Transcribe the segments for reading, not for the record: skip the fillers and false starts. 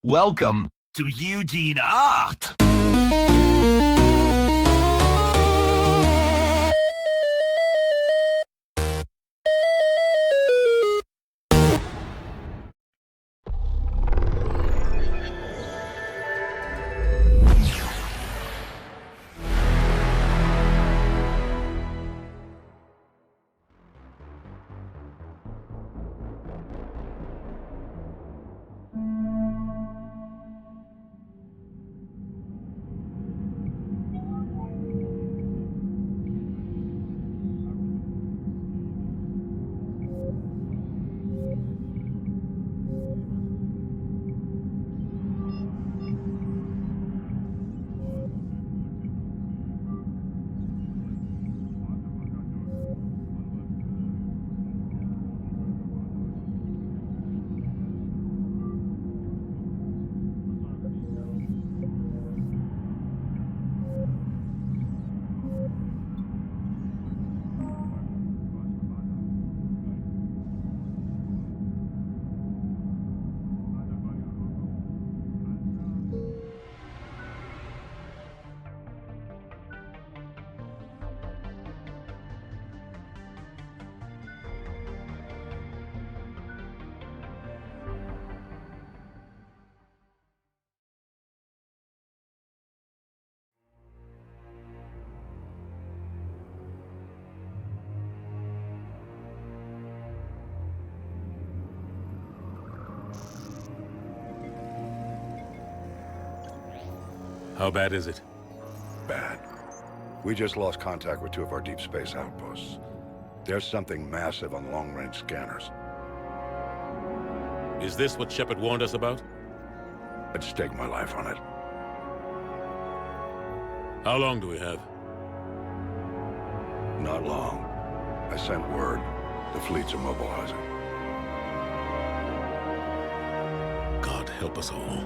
Welcome to Eugene Art. How bad is it? Bad. We just lost contact with two of our deep space outposts. There's something massive on long-range scanners. Is this what Shepard warned us about? I'd stake my life on it. How long do we have? Not long. I sent word. The fleet's immobilizing. God help us all.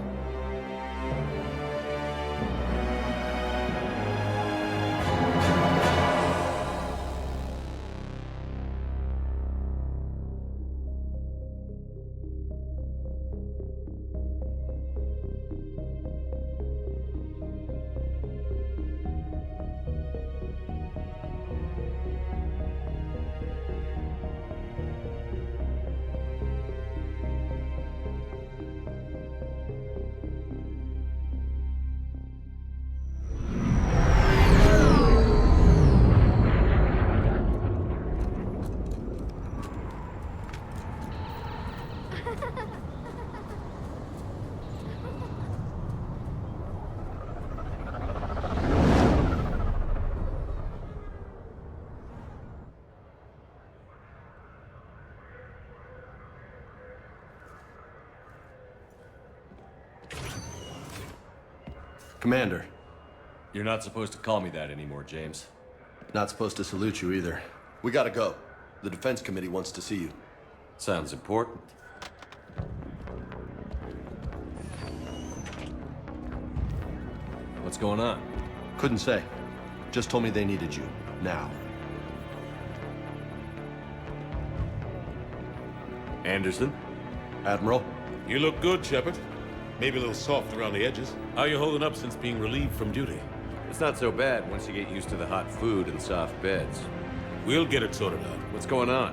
Commander. You're not supposed to call me that anymore, James. Not supposed to salute you either. We gotta go. The Defense Committee wants to see you. Sounds important. What's going on? Couldn't say. Just told me they needed you. Now. Anderson? Admiral? You look good, Shepard. Maybe a little soft around the edges. How you holding up since being relieved from duty? It's not so bad once you get used to the hot food and soft beds. We'll get it sorted out. What's going on?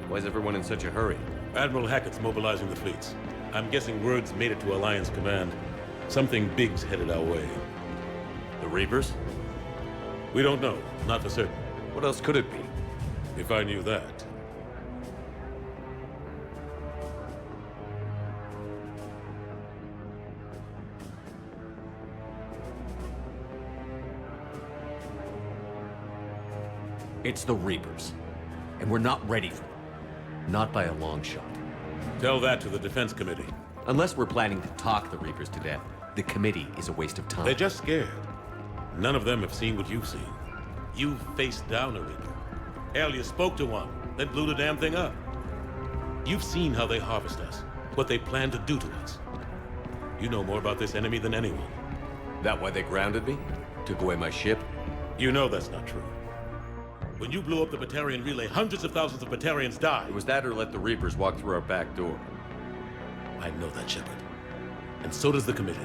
Why is everyone in such a hurry? Admiral Hackett's mobilizing the fleets. I'm guessing word's made it to Alliance Command. Something big's headed our way. The Reapers? We don't know. Not for certain. What else could it be? If I knew that. It's the Reapers. And we're not ready for them. Not by a long shot. Tell that to the Defense Committee. Unless we're planning to talk the Reapers to death, the committee is a waste of time. They're just scared. None of them have seen what you've seen. You faced down a Reaper. Hell, you spoke to one, then blew the damn thing up. You've seen how they harvest us, what they plan to do to us. You know more about this enemy than anyone. That why they grounded me? Took away my ship? You know that's not true. When you blew up the Batarian relay, hundreds of thousands of Batarians died. It was that or let the Reapers walk through our back door. I know that, Shepard. And so does the committee.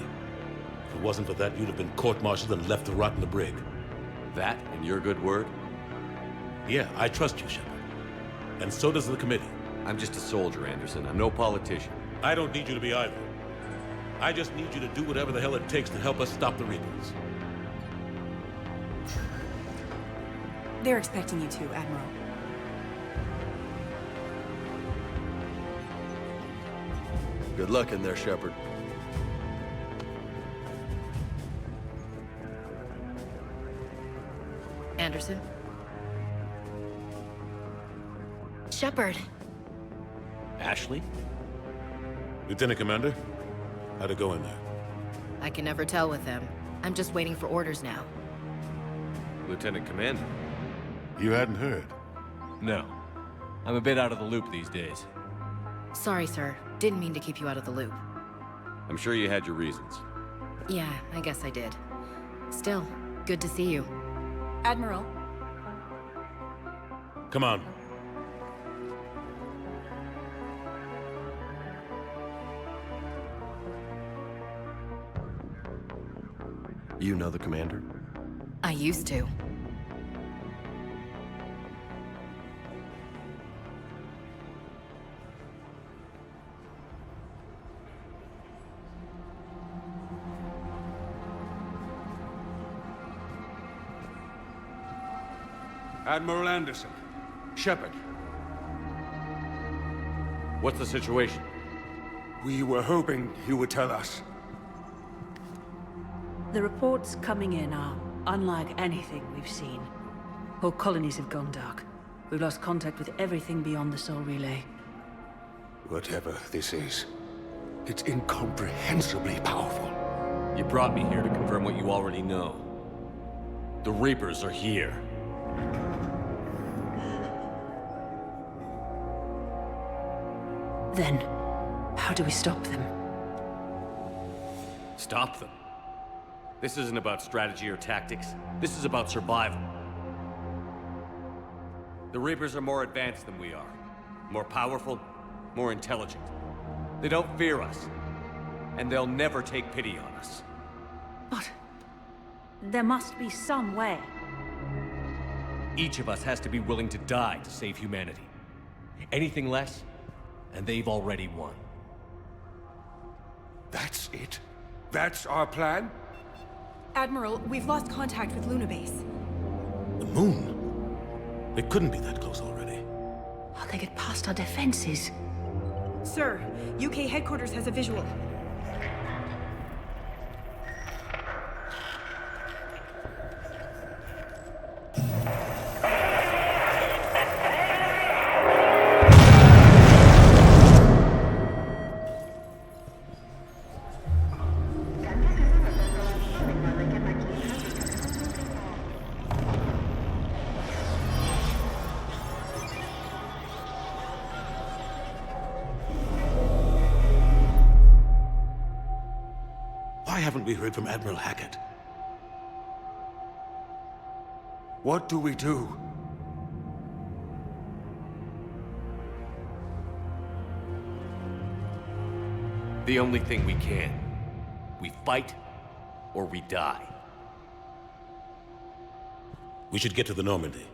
If it wasn't for that, you'd have been court-martialed and left to rot in the brig. That and your good word? Yeah, I trust you, Shepard. And so does the committee. I'm just a soldier, Anderson. I'm no politician. I don't need you to be either. I just need you to do whatever the hell it takes to help us stop the Reapers. They're expecting you to, Admiral. Good luck in there, Shepard. Anderson? Shepard. Ashley? Lieutenant Commander, how'd it go in there? I can never tell with them. I'm just waiting for orders now. Lieutenant Commander? You hadn't heard. No. I'm a bit out of the loop these days. Sorry, sir. Didn't mean to keep you out of the loop. I'm sure you had your reasons. Yeah, I guess I did. Still, good to see you. Admiral. Come on. You know the commander? I used to. Admiral Anderson. Shepard. What's the situation? We were hoping you would tell us. The reports coming in are unlike anything we've seen. Whole colonies have gone dark. We've lost contact with everything beyond the Sol Relay. Whatever this is, it's incomprehensibly powerful. You brought me here to confirm what you already know. The Reapers are here. Then, how do we stop them? Stop them? This isn't about strategy or tactics. This is about survival. The Reapers are more advanced than we are. More powerful, more intelligent. They don't fear us. And they'll never take pity on us. But there must be some way. Each of us has to be willing to die to save humanity. Anything less, and they've already won. That's it? That's our plan? Admiral, we've lost contact with Luna Base. The moon? They couldn't be that close already. How'd they get past our defenses? Sir, UK headquarters has a visual. Why haven't we heard from Admiral Hackett? What do we do? The only thing we can. We fight, or we die. We should get to the Normandy.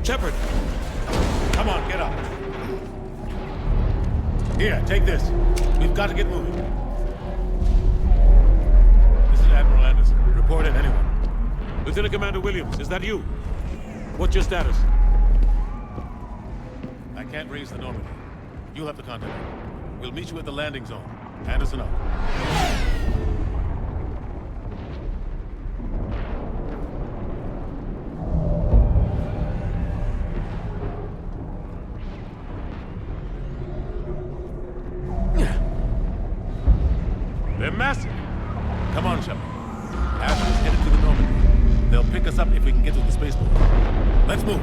Shepard! Come on, get up. Here, take this. We've got to get moving. This is Admiral Anderson. Report in, anyone. Lieutenant Commander Williams, is that you? What's your status? I can't raise the Normandy. You'll have to contact me. We'll meet you at the landing zone. Anderson up. Come on, Shepard. Ashton is headed to the Normandy. They'll pick us up if we can get to the spaceport. Let's move.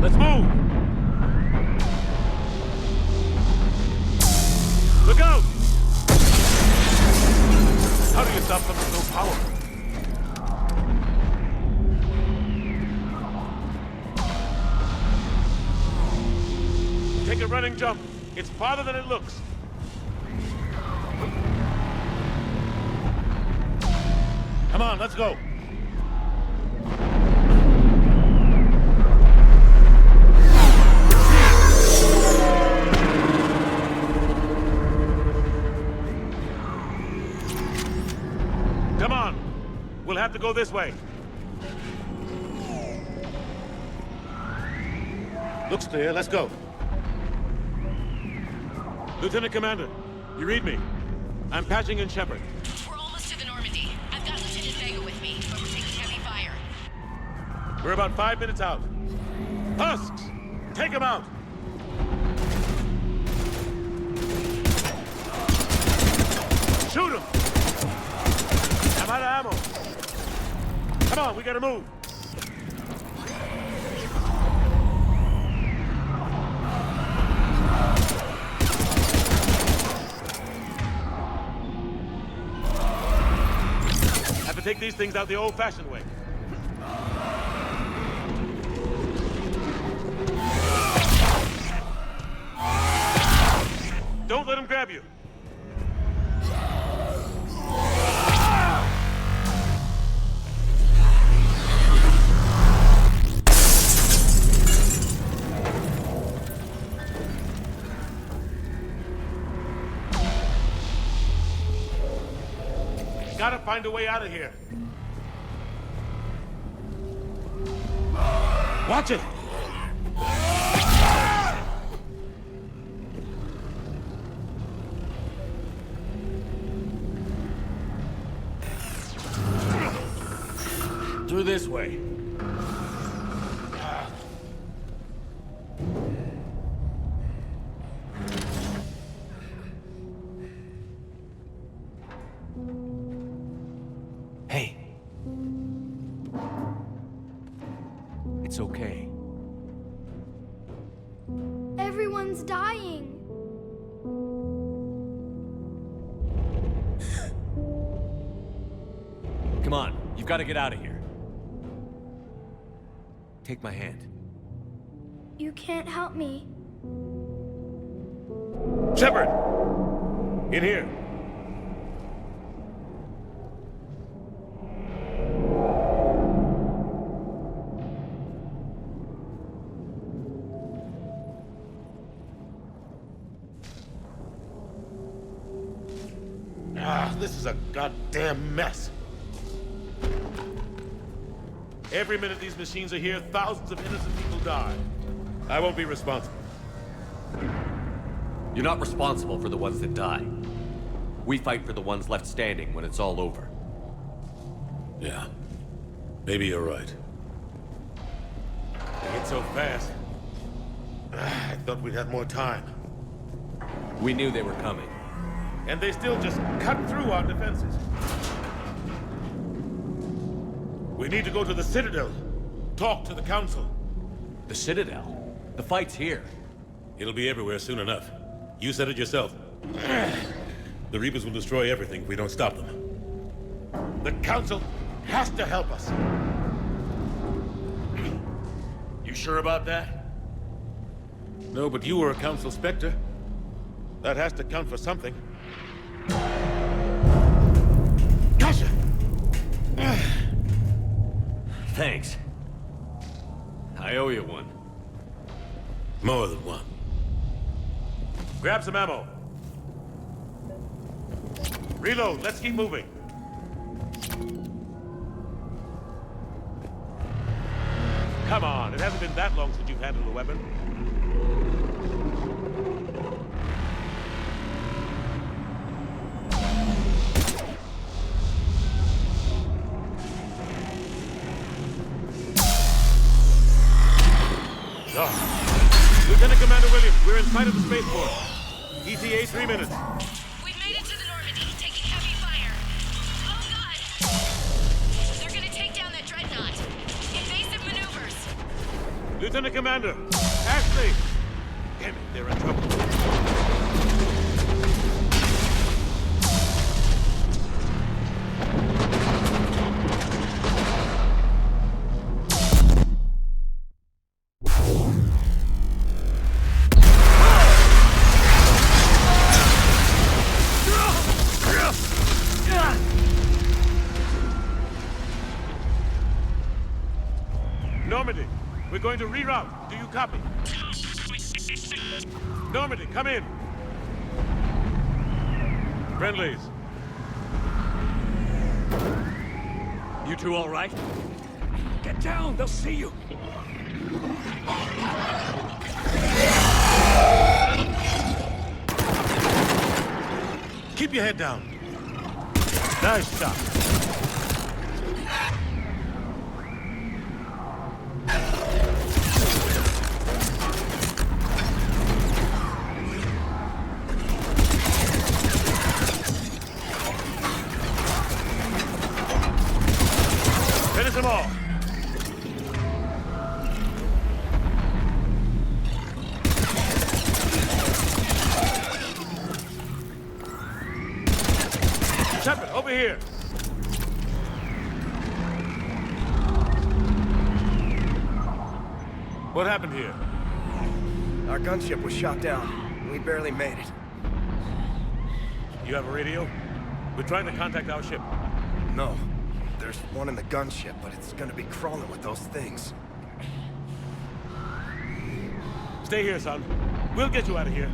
Let's move! Look out! How do you stop something so powerful? Take a running jump. It's farther than it looks. Come on, let's go. Come on. We'll have to go this way. Looks clear. Let's go. Lieutenant Commander, you read me. I'm patching in Shepard. We're almost to the Normandy. I've got Lieutenant Vega with me, but we're taking heavy fire. We're about 5 minutes out. Husks! Take them out! Shoot them! I'm out of ammo. Come on, we gotta move. Have to take these things out the old-fashioned way. Don't let them grab you. Gotta find a way out of here. Watch it! Through this way. Hey. It's okay. Everyone's dying. Come on, you've got to get out of here. Take my hand. You can't help me. Shepard! In here. This is a goddamn mess. Every minute these machines are here, thousands of innocent people die. I won't be responsible. You're not responsible for the ones that die. We fight for the ones left standing when it's all over. Yeah. Maybe you're right. They get so fast. I thought we'd have more time. We knew they were coming. And they still just cut through our defenses. We need to go to the Citadel. Talk to the Council. The Citadel? The fight's here. It'll be everywhere soon enough. You said it yourself. The Reapers will destroy everything if we don't stop them. The Council has to help us. You sure about that? No, but you were a Council Spectre. That has to count for something. Gotcha! Thanks. I owe you one. More than one. Grab some ammo. Reload, let's keep moving. Come on, it hasn't been that long since you've handled a weapon. Lieutenant Commander Williams, we're in sight of the spaceport. ETA 3 minutes. We've made it to the Normandy, taking heavy fire. Oh god! They're gonna take down that dreadnought. Invasive maneuvers. Lieutenant Commander, Ashley! Damn it, they're in trouble. Normandy, we're going to reroute. Do you copy? Normandy, come in. Friendlies. You two all right? Get down, they'll see you. Keep your head down. Nice shot. Finish them all. Shepard, over here. What happened here? Our gunship was shot down. We barely made it. You have a radio? We're trying to contact our ship. No. There's one in the gunship, but it's gonna be crawling with those things. Stay here, son. We'll get you out of here.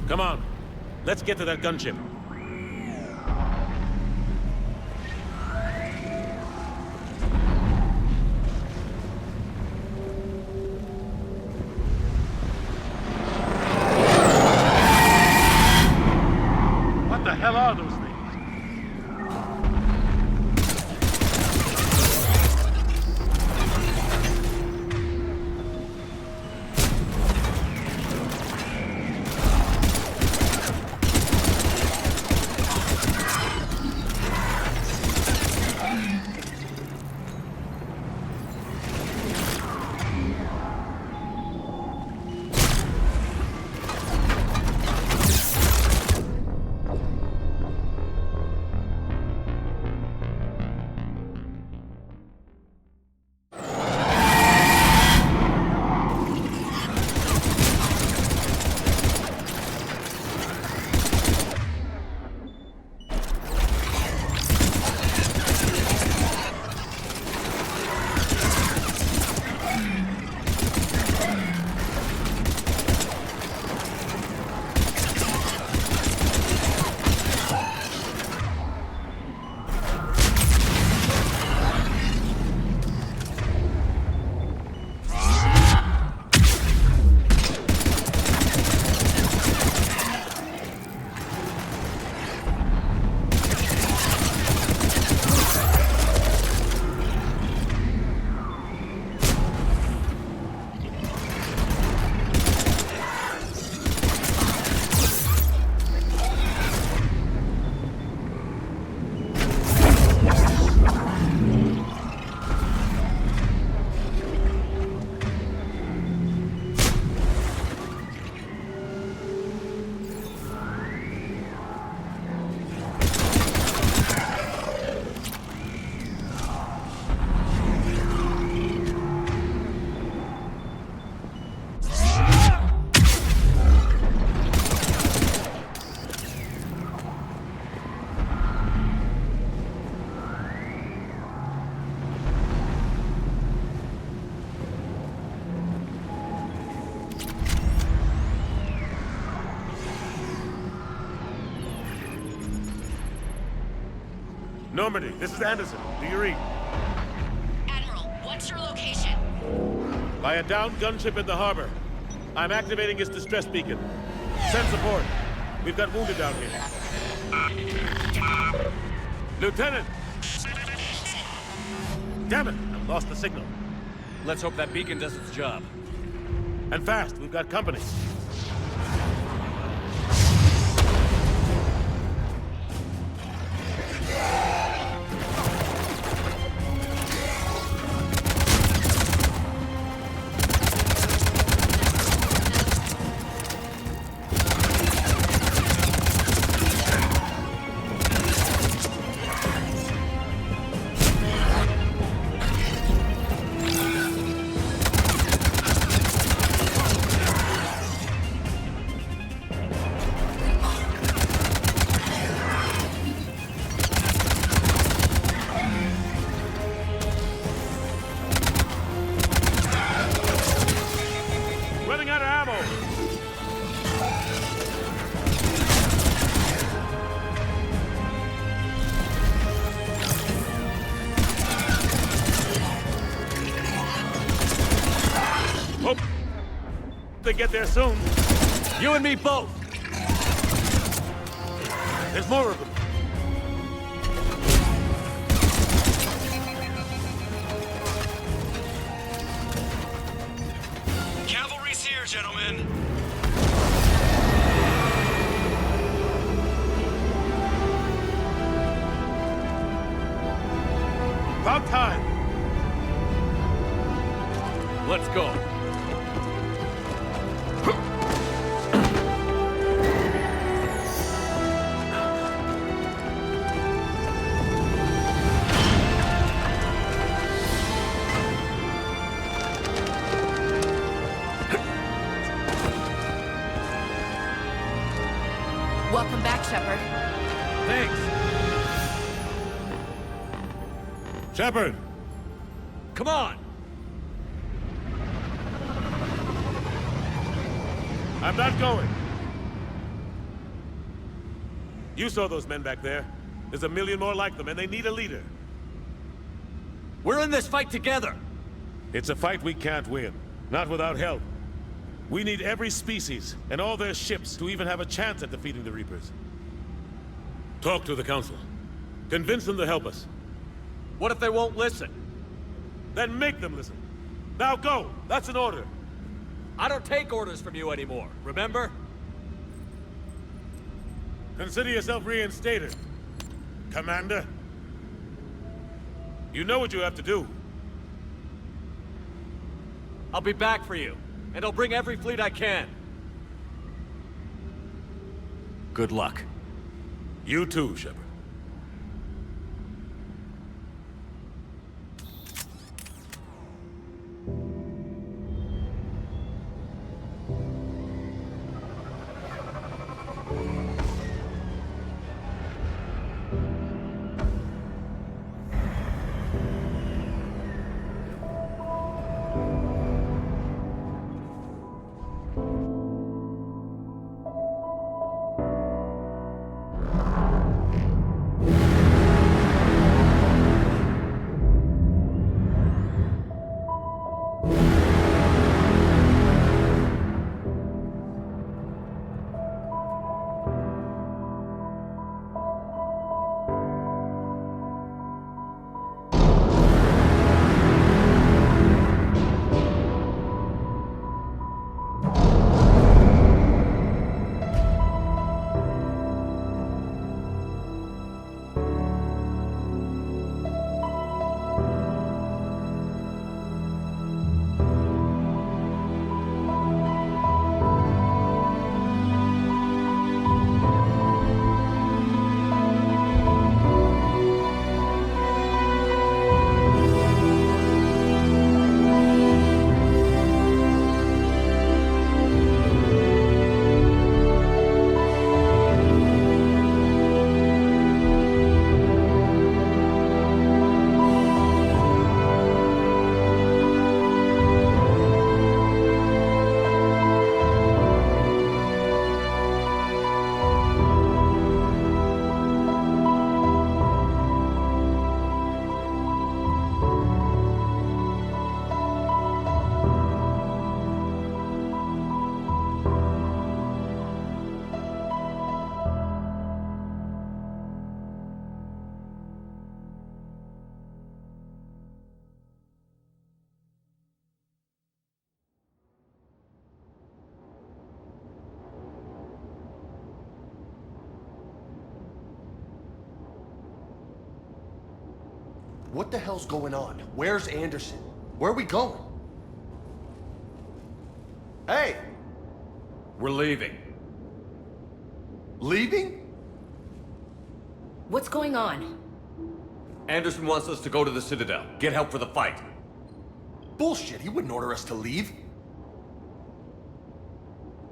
Come on. Let's get to that gunship. What the hell are those things? Normandy, this is Anderson. Do you read? Admiral, what's your location? By a downed gunship in the harbor. I'm activating its distress beacon. Send support. We've got wounded down here. Lieutenant! Damn it! I've lost the signal. Let's hope that beacon does its job. And fast, we've got company. Running out of ammo! Hope they get there soon. You and me both! There's more of them. Cavalry's here, gentlemen. About time. Let's go. Welcome back, Shepard. Thanks. Shepard! Come on! I'm not going. You saw those men back there. There's a million more like them, and they need a leader. We're in this fight together! It's a fight we can't win. Not without help. We need every species, and all their ships, to even have a chance at defeating the Reapers. Talk to the Council. Convince them to help us. What if they won't listen? Then make them listen. Now go! That's an order. I don't take orders from you anymore, remember? Consider yourself reinstated, Commander. You know what you have to do. I'll be back for you, and I'll bring every fleet I can. Good luck. You too, Shepard. What the hell's going on? Where's Anderson? Where are we going? Hey! We're leaving. Leaving? What's going on? Anderson wants us to go to the Citadel. Get help for the fight. Bullshit, he wouldn't order us to leave.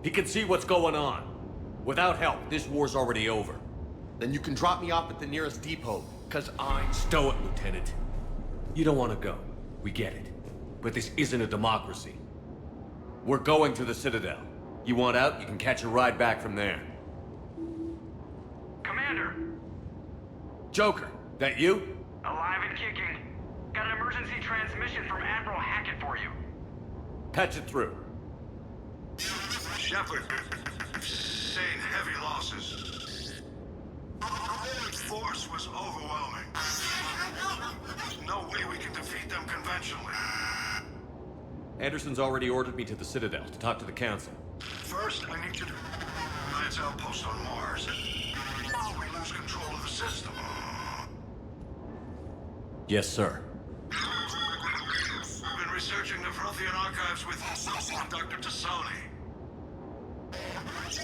He can see what's going on. Without help, this war's already over. Then you can drop me off at the nearest depot, 'cause I'm... Stow it, Lieutenant. You don't want to go. We get it. But this isn't a democracy. We're going to the Citadel. You want out, you can catch a ride back from there. Commander, Joker, that you? alive and kicking. Got an emergency transmission from Admiral Hackett for you. Patch it through. Shepard, sustained heavy losses. Force was overwhelming. There's no way we can defeat them conventionally. Anderson's already ordered me to the Citadel to talk to the Council. First, I need you to Alliance outpost on Mars. We lose control of the system. Yes, sir. We've been researching the Prothean archives with Dr. Tassoni.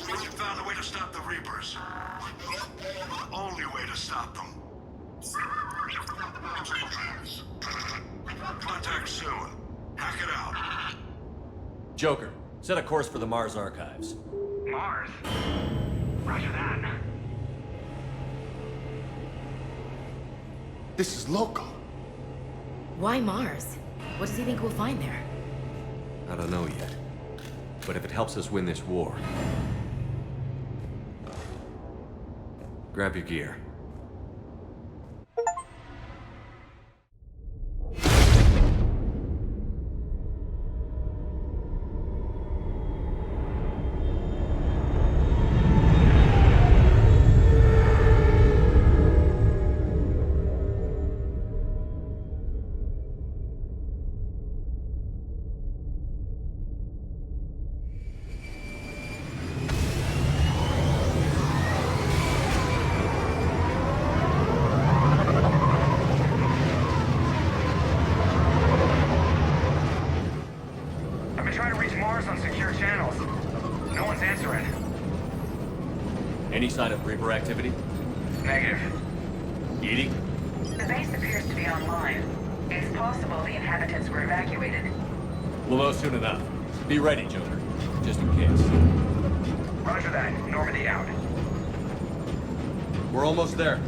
We found a way to stop the Reapers. The only way to stop them. Contact soon. Hack it out. Joker, set a course for the Mars archives. Mars. Roger that. This is local. Why Mars? What does he think we'll find there? I don't know yet. But if it helps us win this war... Grab your gear. Any sign of Reaper activity? Negative. Edie? The base appears to be online. It's possible the inhabitants were evacuated. We'll know soon enough. Be ready, Joker. Just in case. Roger that. Normandy out. We're almost there.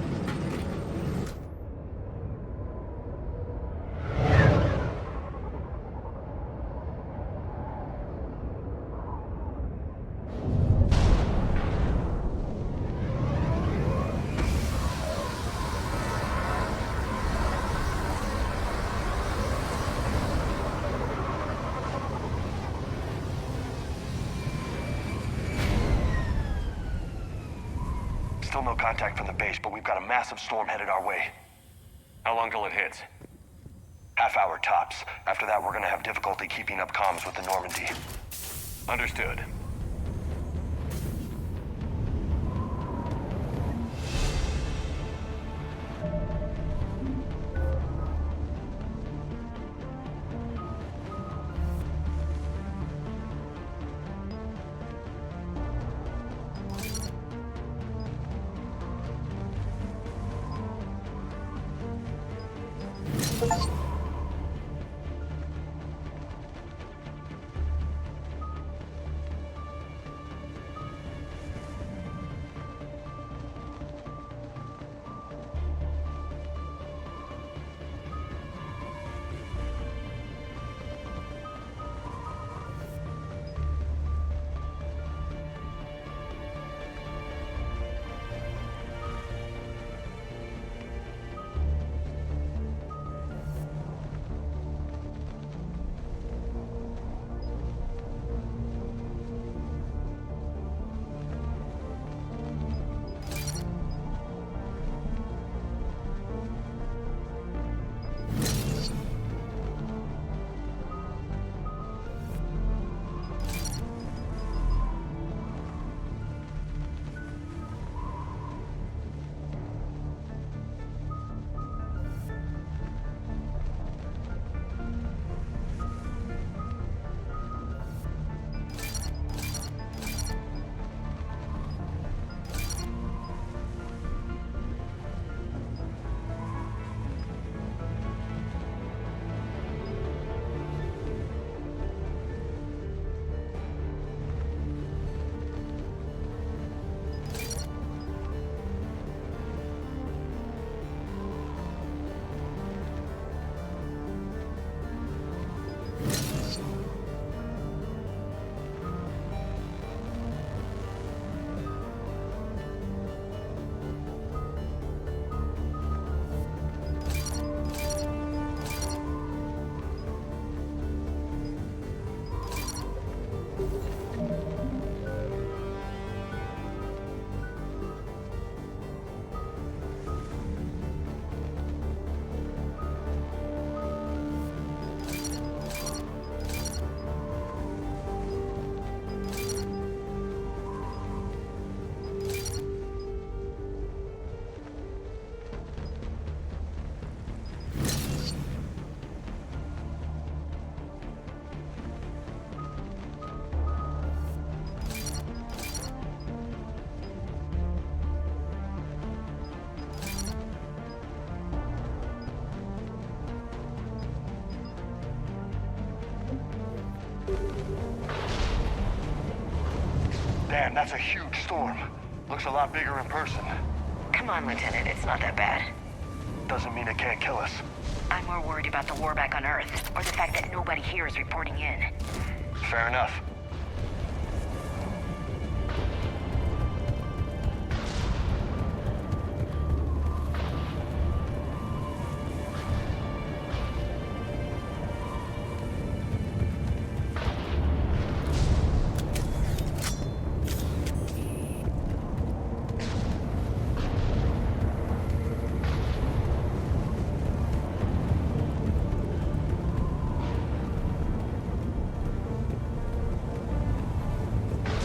Still no contact from the base, but we've got a massive storm headed our way. How long till it hits? Half hour tops. After that, we're gonna have difficulty keeping up comms with the Normandy. Understood. Damn, that's a huge storm. Looks a lot bigger in person. Come on, Lieutenant, it's not that bad. Doesn't mean it can't kill us. I'm more worried about the war back on Earth, or the fact that nobody here is reporting in. Fair enough.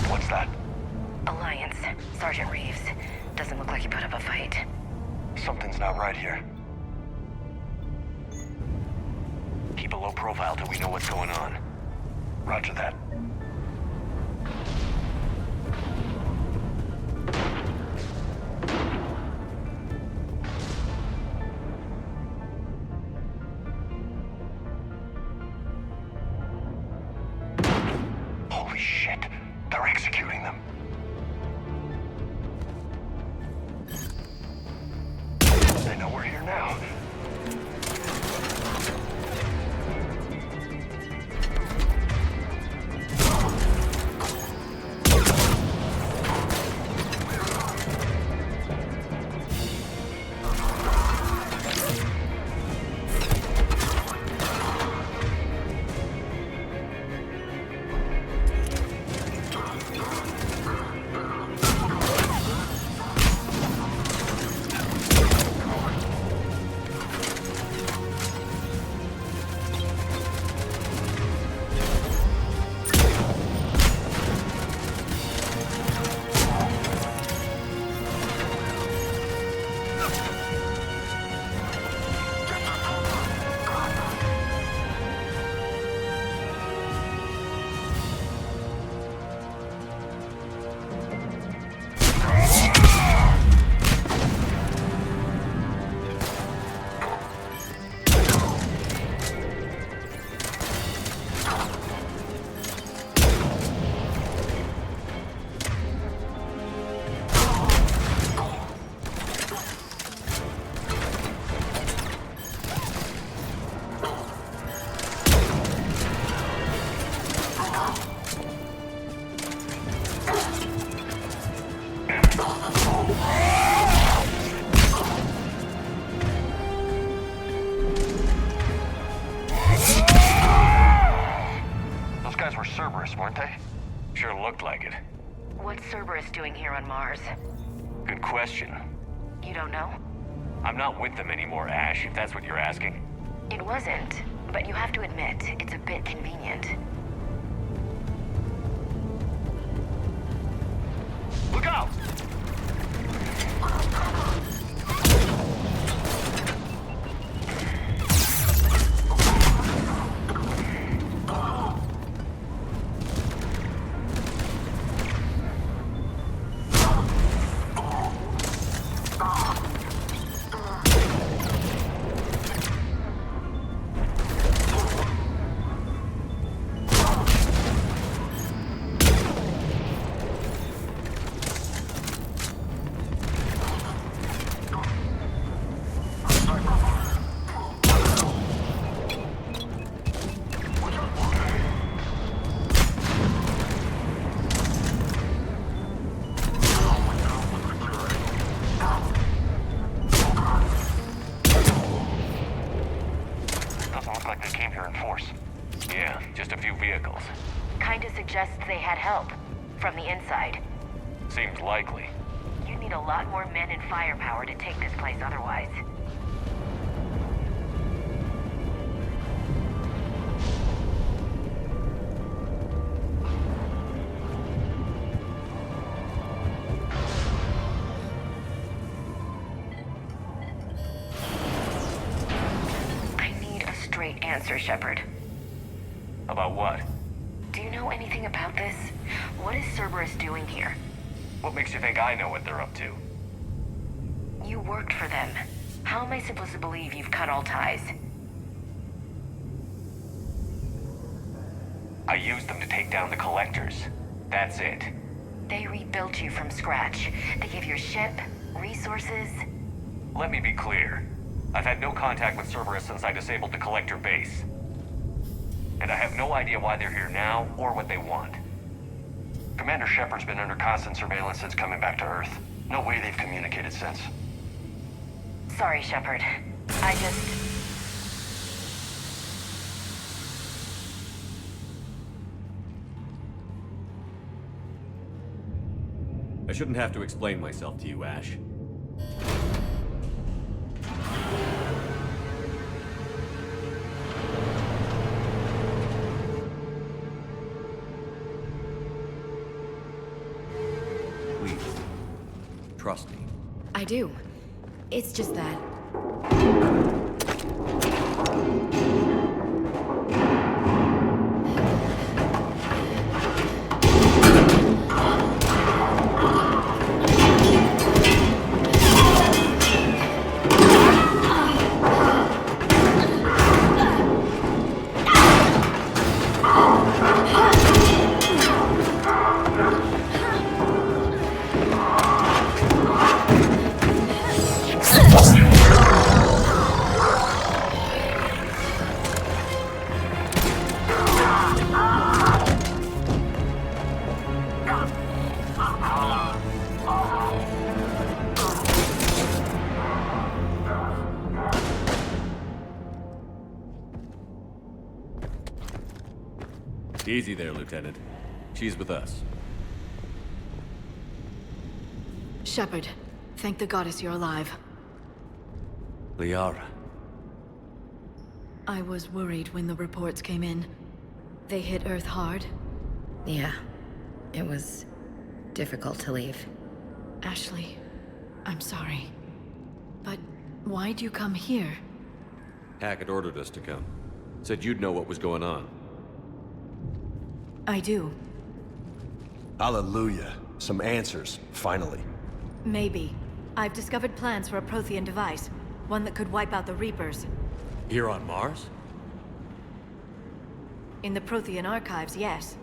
What's that? Alliance. Sergeant Reeves. Doesn't look like he put up a fight. Something's not right here. Keep a low profile till we know what's going on. Roger that. Holy shit. They're executing them. They know we're here now. Those guys were Cerberus, weren't they? Sure looked like it. What's Cerberus doing here on Mars? Good question. You don't know? I'm not with them anymore, Ash, if that's what you're asking. It wasn't, but you have to admit, it's a bit convenient. Look out! Yeah, just a few vehicles. Kinda suggests they had help. From the inside. Seems likely. You need a lot more men and firepower to take this place otherwise. I need a straight answer, Shepard. About what? Do you know anything about this? What is Cerberus doing here? What makes you think I know what they're up to? You worked for them. How am I supposed to believe you've cut all ties? I used them to take down the collectors. That's it. They rebuilt you from scratch. They gave you a ship, resources. Let me be clear. I've had no contact with Cerberus since I disabled the collector base. And I have no idea why they're here now, or what they want. Commander Shepard's been under constant surveillance since coming back to Earth. No way they've communicated since. Sorry, Shepard. I shouldn't have to explain myself to you, Ash. Please, trust me. I do. It's just that... Easy there, Lieutenant. She's with us. Shepard, thank the goddess you're alive. Liara. I was worried when the reports came in. They hit Earth hard. Yeah. It was difficult to leave. Ashley, I'm sorry. But why'd you come here? Hackett ordered us to come. Said you'd know what was going on. I do. Hallelujah. Some answers, finally. Maybe. I've discovered plans for a Prothean device. One that could wipe out the Reapers. Here on Mars? In the Prothean archives, yes.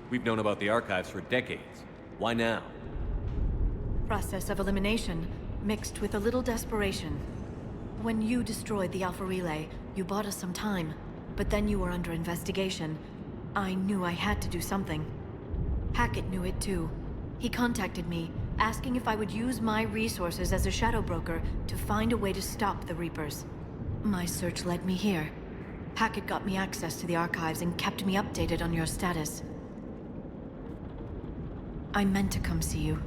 We've known about the archives for decades. Why now? Process of elimination, mixed with a little desperation. When you destroyed the Alpha Relay, you bought us some time. But then you were under investigation. I knew I had to do something. Hackett knew it too. He contacted me, asking if I would use my resources as a shadow broker to find a way to stop the Reapers. My search led me here. Hackett got me access to the archives and kept me updated on your status. I meant to come see you,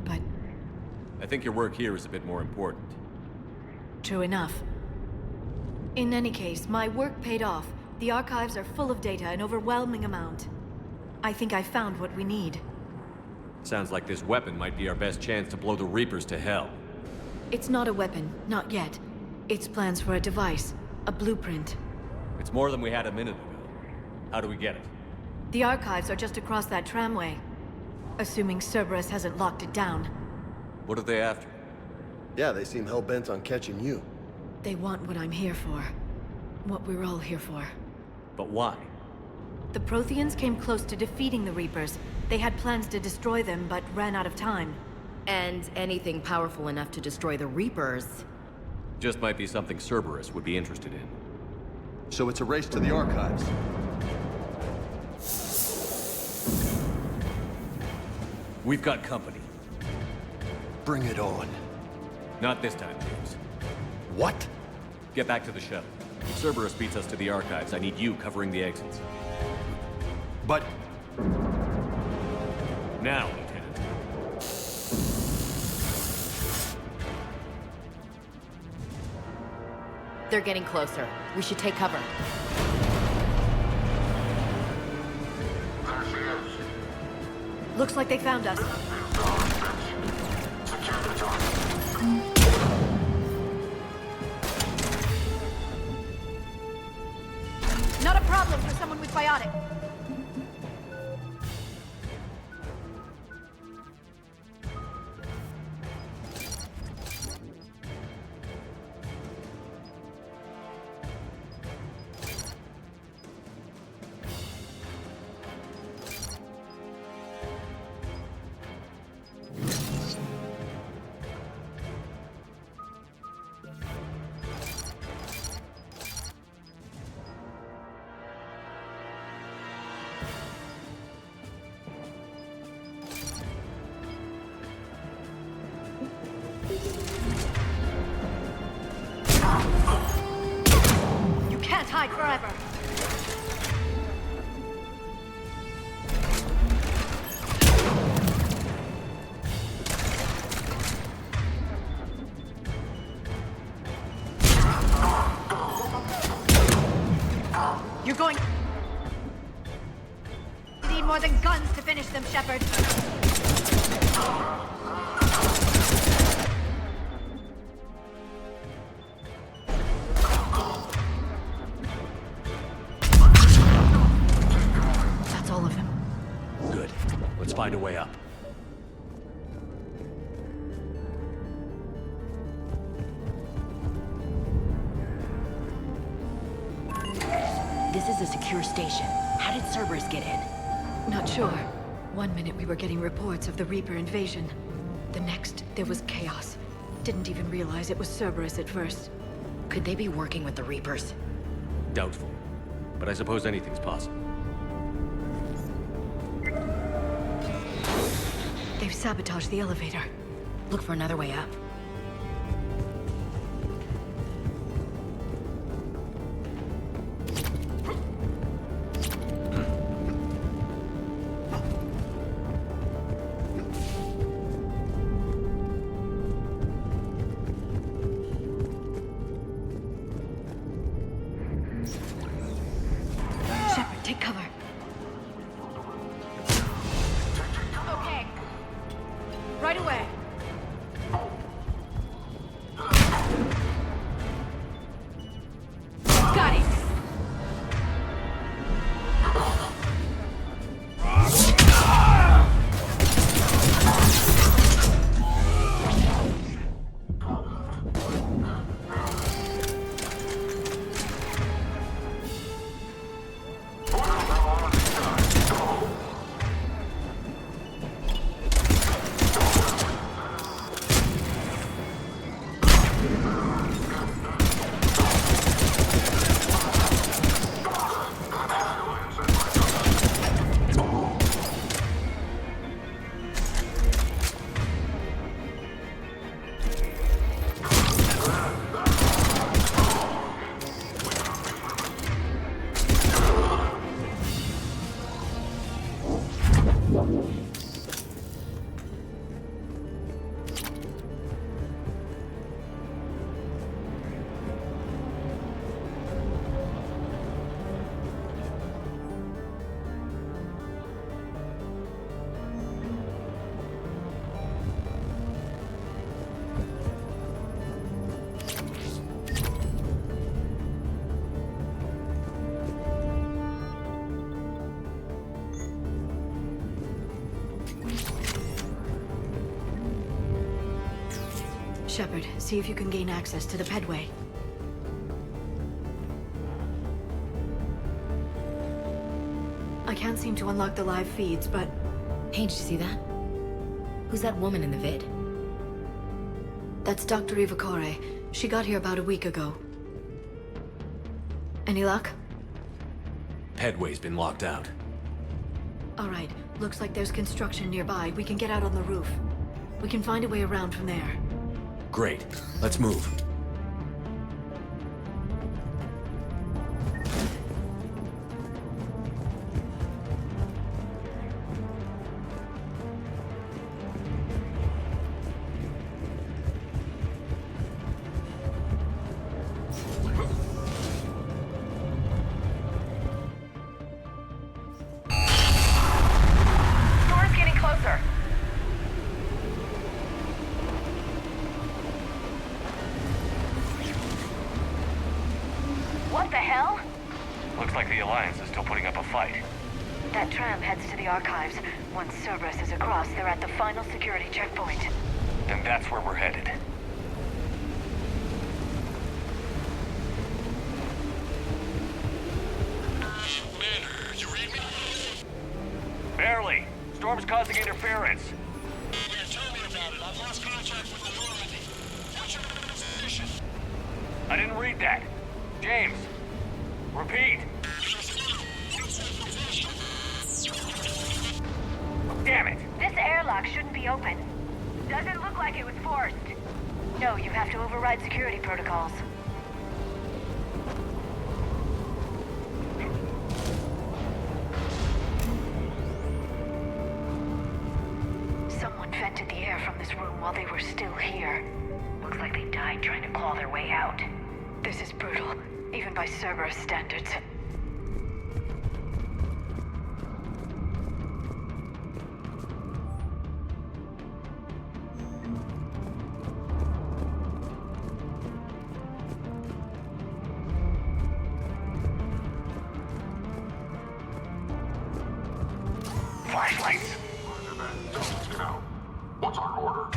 but... I think your work here is a bit more important. True enough. In any case, my work paid off. The archives are full of data, an overwhelming amount. I think I found what we need. Sounds like this weapon might be our best chance to blow the Reapers to hell. It's not a weapon, not yet. It's plans for a device, a blueprint. It's more than we had a minute ago. How do we get it? The archives are just across that tramway. Assuming Cerberus hasn't locked it down. What are they after? Yeah, they seem hell-bent on catching you. They want what I'm here for. What we're all here for. But why? The Protheans came close to defeating the Reapers. They had plans to destroy them, but ran out of time. And anything powerful enough to destroy the Reapers. Just might be something Cerberus would be interested in. So it's a race to the archives. We've got company. Bring it on. Not this time, James. What? Get back to the shuttle. If Cerberus beats us to the archives, I need you covering the exits. But... Now, Lieutenant. They're getting closer. We should take cover. Looks like they found us. Not a problem for someone with biotic. denied forever. You're going... You need more than guns to finish them, Shepard. That's all of them. Good. Let's find a way up. This is a secure station. How did Cerberus get in? Not sure. One minute we were getting reports of the Reaper invasion. The next, there was chaos. Didn't even realize it was Cerberus at first. Could they be working with the Reapers? Doubtful. But I suppose anything's possible. They've sabotaged the elevator. Look for another way up. Shepard, take cover. Okay. Right away. Got it. Shepard, see if you can gain access to the pedway. I can't seem to unlock the live feeds, but... Hey, did you see that? Who's that woman in the vid? That's Dr. Ivakore. She got here about a week ago. Any luck? Pedway's been locked out. All right, looks like there's construction nearby. We can get out on the roof. We can find a way around from there. Great. Let's move. Storm's getting closer. What the hell? Looks like the Alliance is still putting up a fight. That tram heads to the archives. Once Cerberus is across, they're at the final security checkpoint. Then that's where we're headed. Man, you read me? Barely. Storm's causing interference. Yeah, tell me about it. I've lost contact with the Normandy. What's your position? I didn't read that. James. Repeat. Damn it. This airlock shouldn't be open. Doesn't look like it was forced. No, you have to override security protocols. this room while they were still here. Looks like they died trying to claw their way out. This is brutal, even by Cerberus standards. Flashlights. What's our order?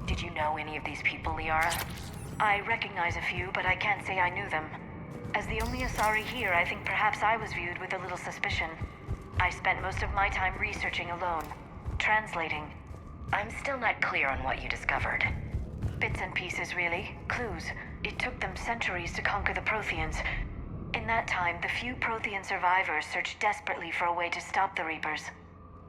Did you know any of these people, Liara? I recognize a few, but I can't say I knew them. As the only Asari here, I think perhaps I was viewed with a little suspicion. I spent most of my time researching alone, translating. I'm still not clear on what you discovered. Bits and pieces, really. Clues. It took them centuries to conquer the Protheans. In that time, the few Prothean survivors searched desperately for a way to stop the Reapers.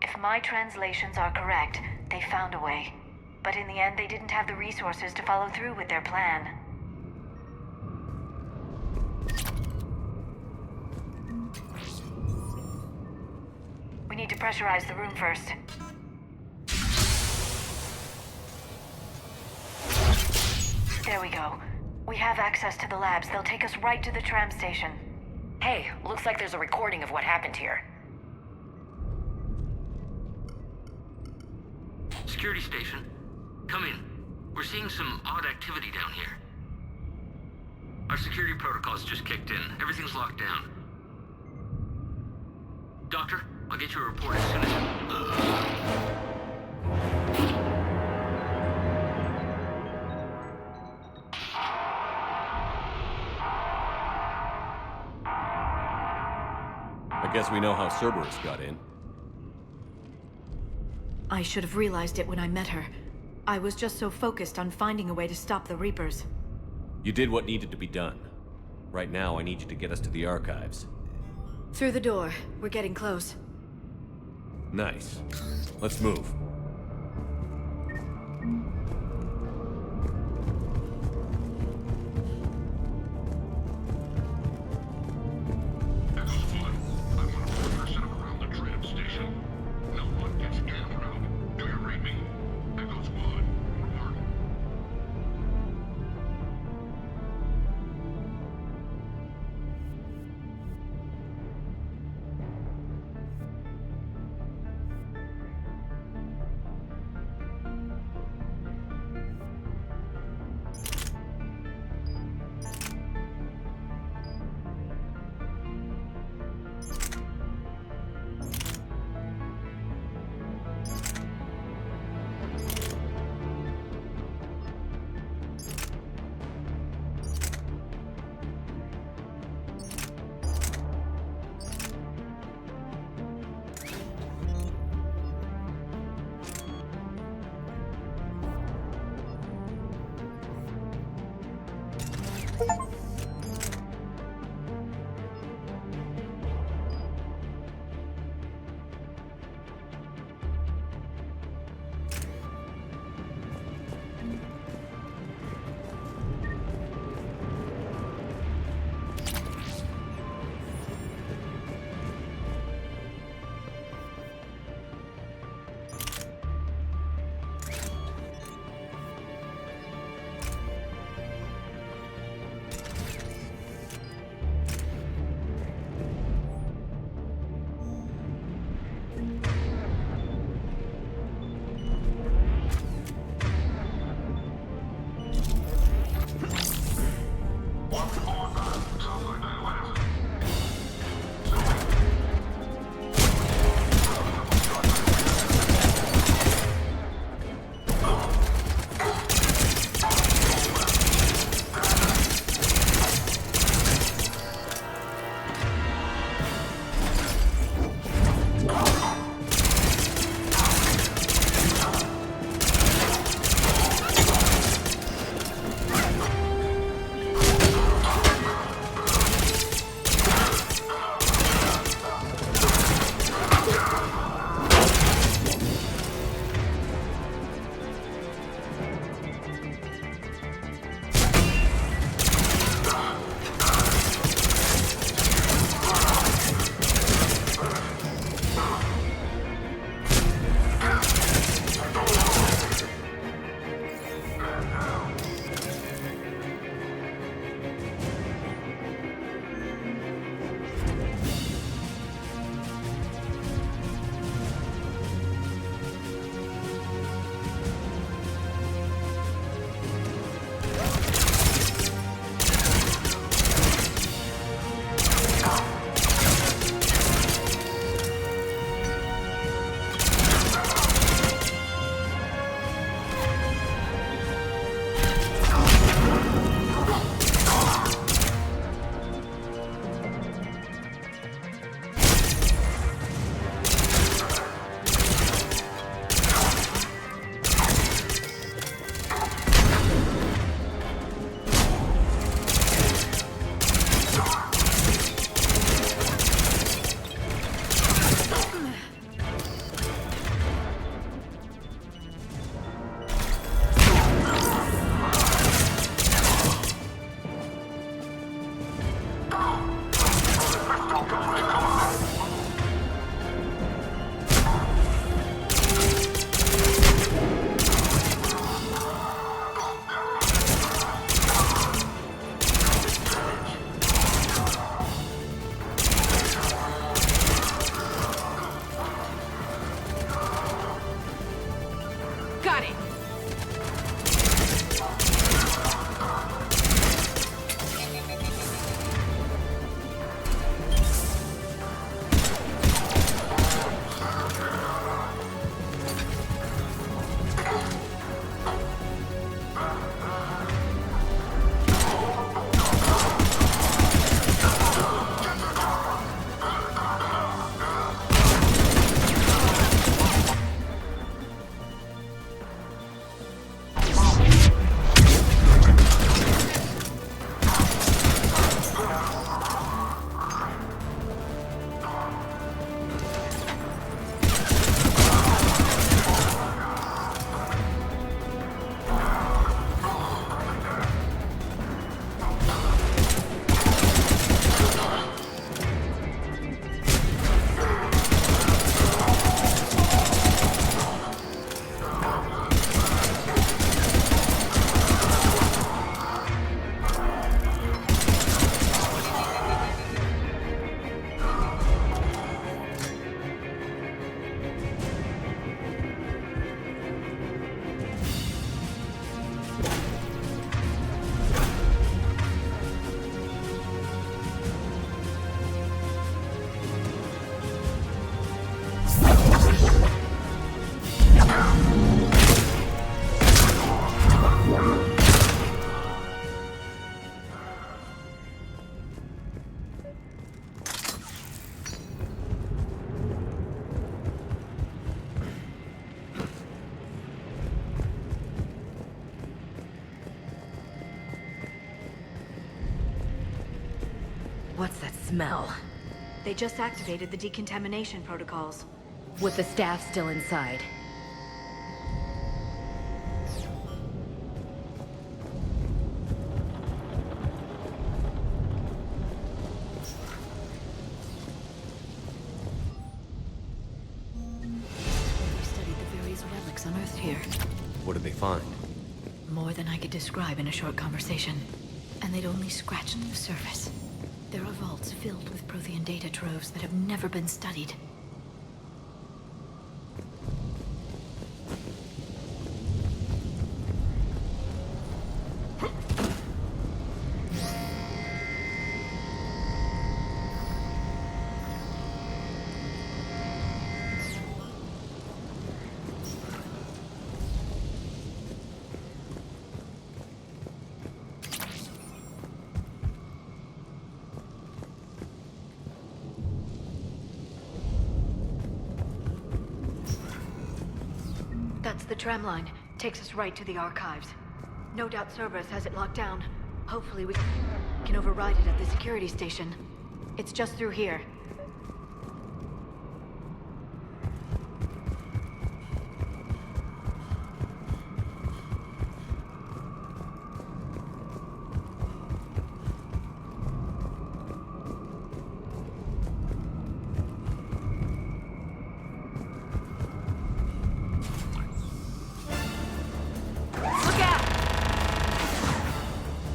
If my translations are correct, they found a way. But in the end, they didn't have the resources to follow through with their plan. We need to pressurize the room first. There we go. We have access to the labs. They'll take us right to the tram station. Hey, looks like there's a recording of what happened here. Security station. Come in. We're seeing some odd activity down here. Our security protocols just kicked in. Everything's locked down. Doctor, I'll get you a report as soon as... I guess we know how Cerberus got in. I should have realized it when I met her. I was just so focused on finding a way to stop the Reapers. You did what needed to be done. Right now, I need you to get us to the archives. Through the door. We're getting close. Nice. Let's move. What's that smell? They just activated the decontamination protocols. With the staff still inside. They studied the various relics unearthed here. What did they find? More than I could describe in a short conversation. And they'd only scratched the surface. There are vaults filled with Prothean data troves that have never been studied. That's the tram line. Takes us right to the archives. No doubt Cerberus has it locked down. Hopefully we can override it at the security station. It's just through here.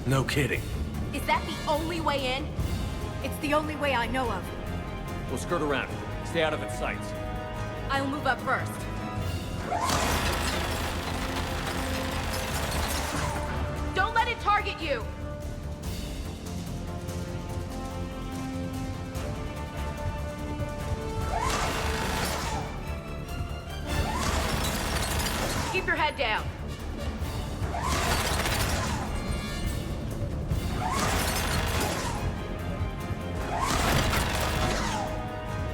No kidding. Is that the only way in? It's the only way I know of. We'll skirt around it. Stay out of its sights. I'll move up first. Don't let it target you! Keep your head down.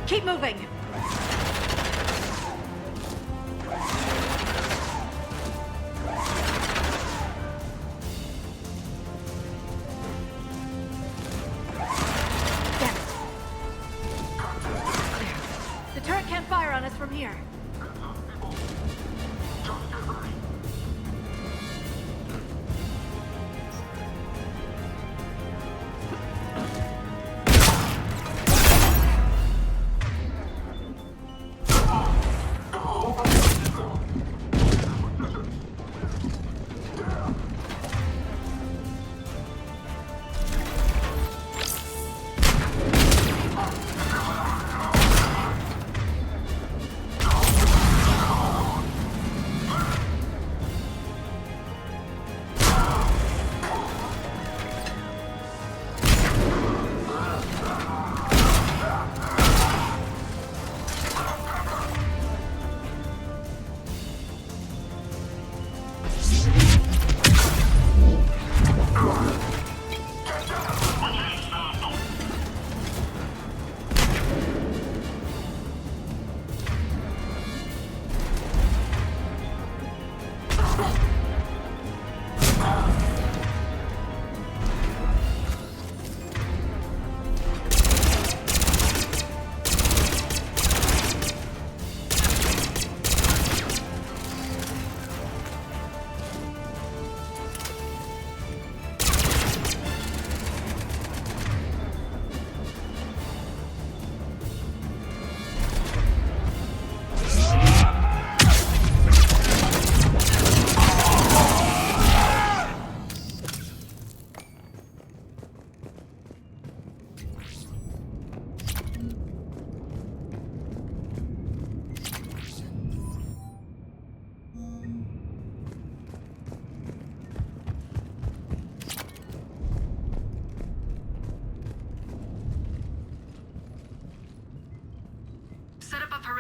Keep moving! Damn it. Clear. The turret can't fire on us from here.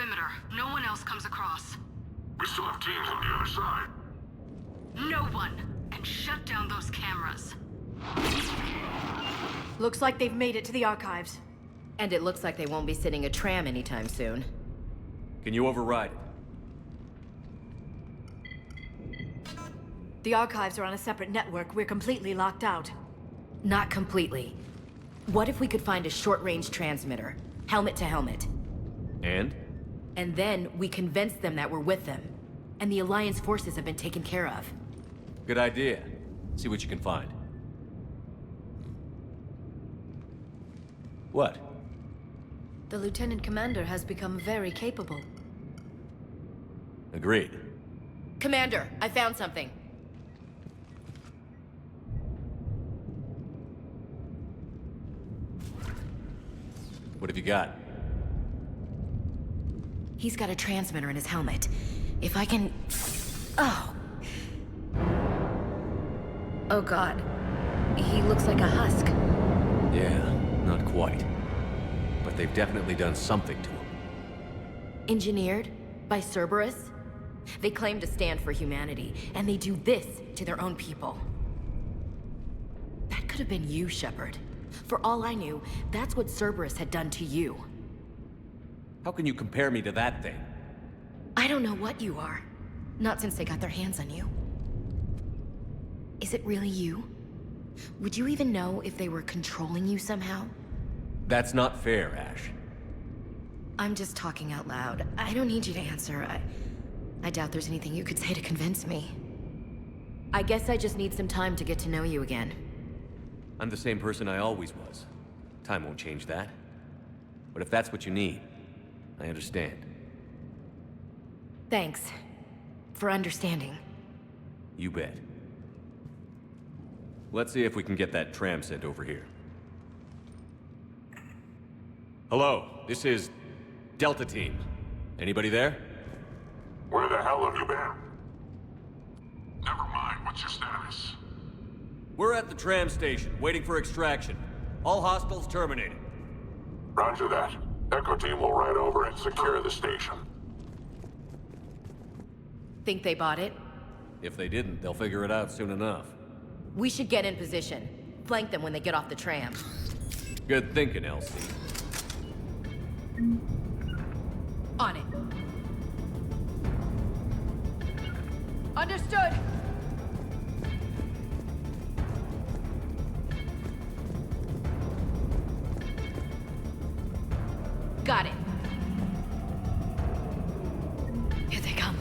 perimeter. No one else comes across. We still have teams on the other side. No one. And shut down those cameras. Looks like they've made it to the archives. And it looks like they won't be sitting a tram anytime soon. Can you override it? The archives are on a separate network. We're completely locked out. Not completely. What if we could find a short-range transmitter? Helmet to helmet. And? And then we convince them that we're with them. And the Alliance forces have been taken care of. Good idea. See what you can find. What? The Lieutenant Commander has become very capable. Agreed. Commander, I found something. What have you got? He's got a transmitter in his helmet. If I can... Oh. Oh God. He looks like a husk. Yeah, not quite. But they've definitely done something to him. Engineered by Cerberus? They claim to stand for humanity, and they do this to their own people. That could have been you, Shepard. For all I knew, that's what Cerberus had done to you. How can you compare me to that thing? I don't know what you are. Not since they got their hands on you. Is it really you? Would you even know if they were controlling you somehow? That's not fair, Ash. I'm just talking out loud. I don't need you to answer. I doubt there's anything you could say to convince me. I guess I just need some time to get to know you again. I'm the same person I always was. Time won't change that. But if that's what you need, I understand. Thanks. For understanding. You bet. Let's see if we can get that tram sent over here. Hello, this is Delta Team. Anybody there? Where the hell have you been? Never mind, what's your status? We're at the tram station, waiting for extraction. All hostiles terminated. Roger that. Echo Team will ride over and secure the station. Think they bought it? If they didn't, they'll figure it out soon enough. We should get in position. Flank them when they get off the tram. Good thinking, Elsie. On it. Understood! Got it. Here they come.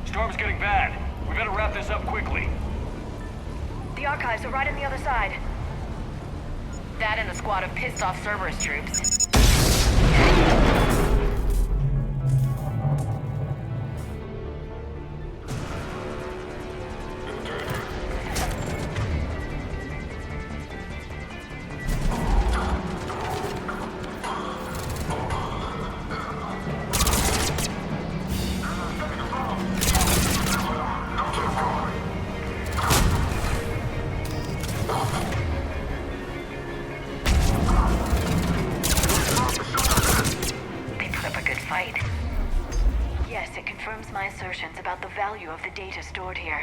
Storm's getting bad. We better wrap this up quickly. The archives are right on the other side. That and a squad of pissed-off Cerberus troops. Yes, it confirms my assertions about the value of the data stored here.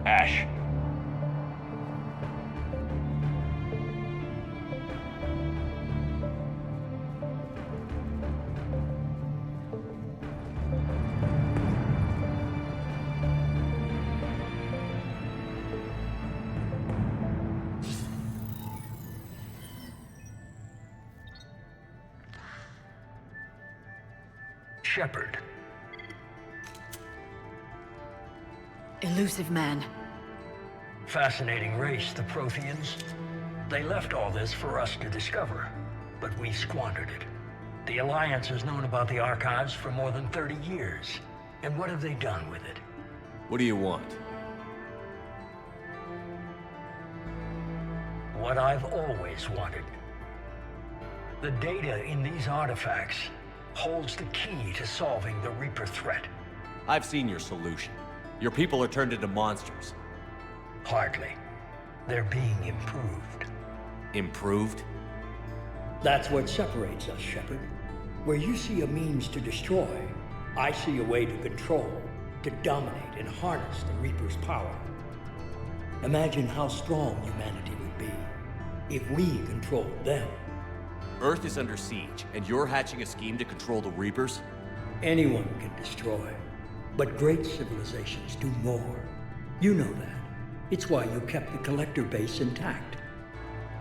Ash. Shepard. Elusive man. Fascinating race, the Protheans. They left all this for us to discover, but we squandered it. The Alliance has known about the archives for more than 30 years. And what have they done with it? What do you want? What I've always wanted. The data in these artifacts holds the key to solving the Reaper threat. I've seen your solution. Your people are turned into monsters. Hardly. They're being improved. Improved? That's what separates us, Shepard. Where you see a means to destroy, I see a way to control, to dominate and harness the Reaper's power. Imagine how strong humanity would be if we controlled them. Earth is under siege, and you're hatching a scheme to control the Reapers? Anyone can destroy, but great civilizations do more. You know that. It's why you kept the Collector base intact.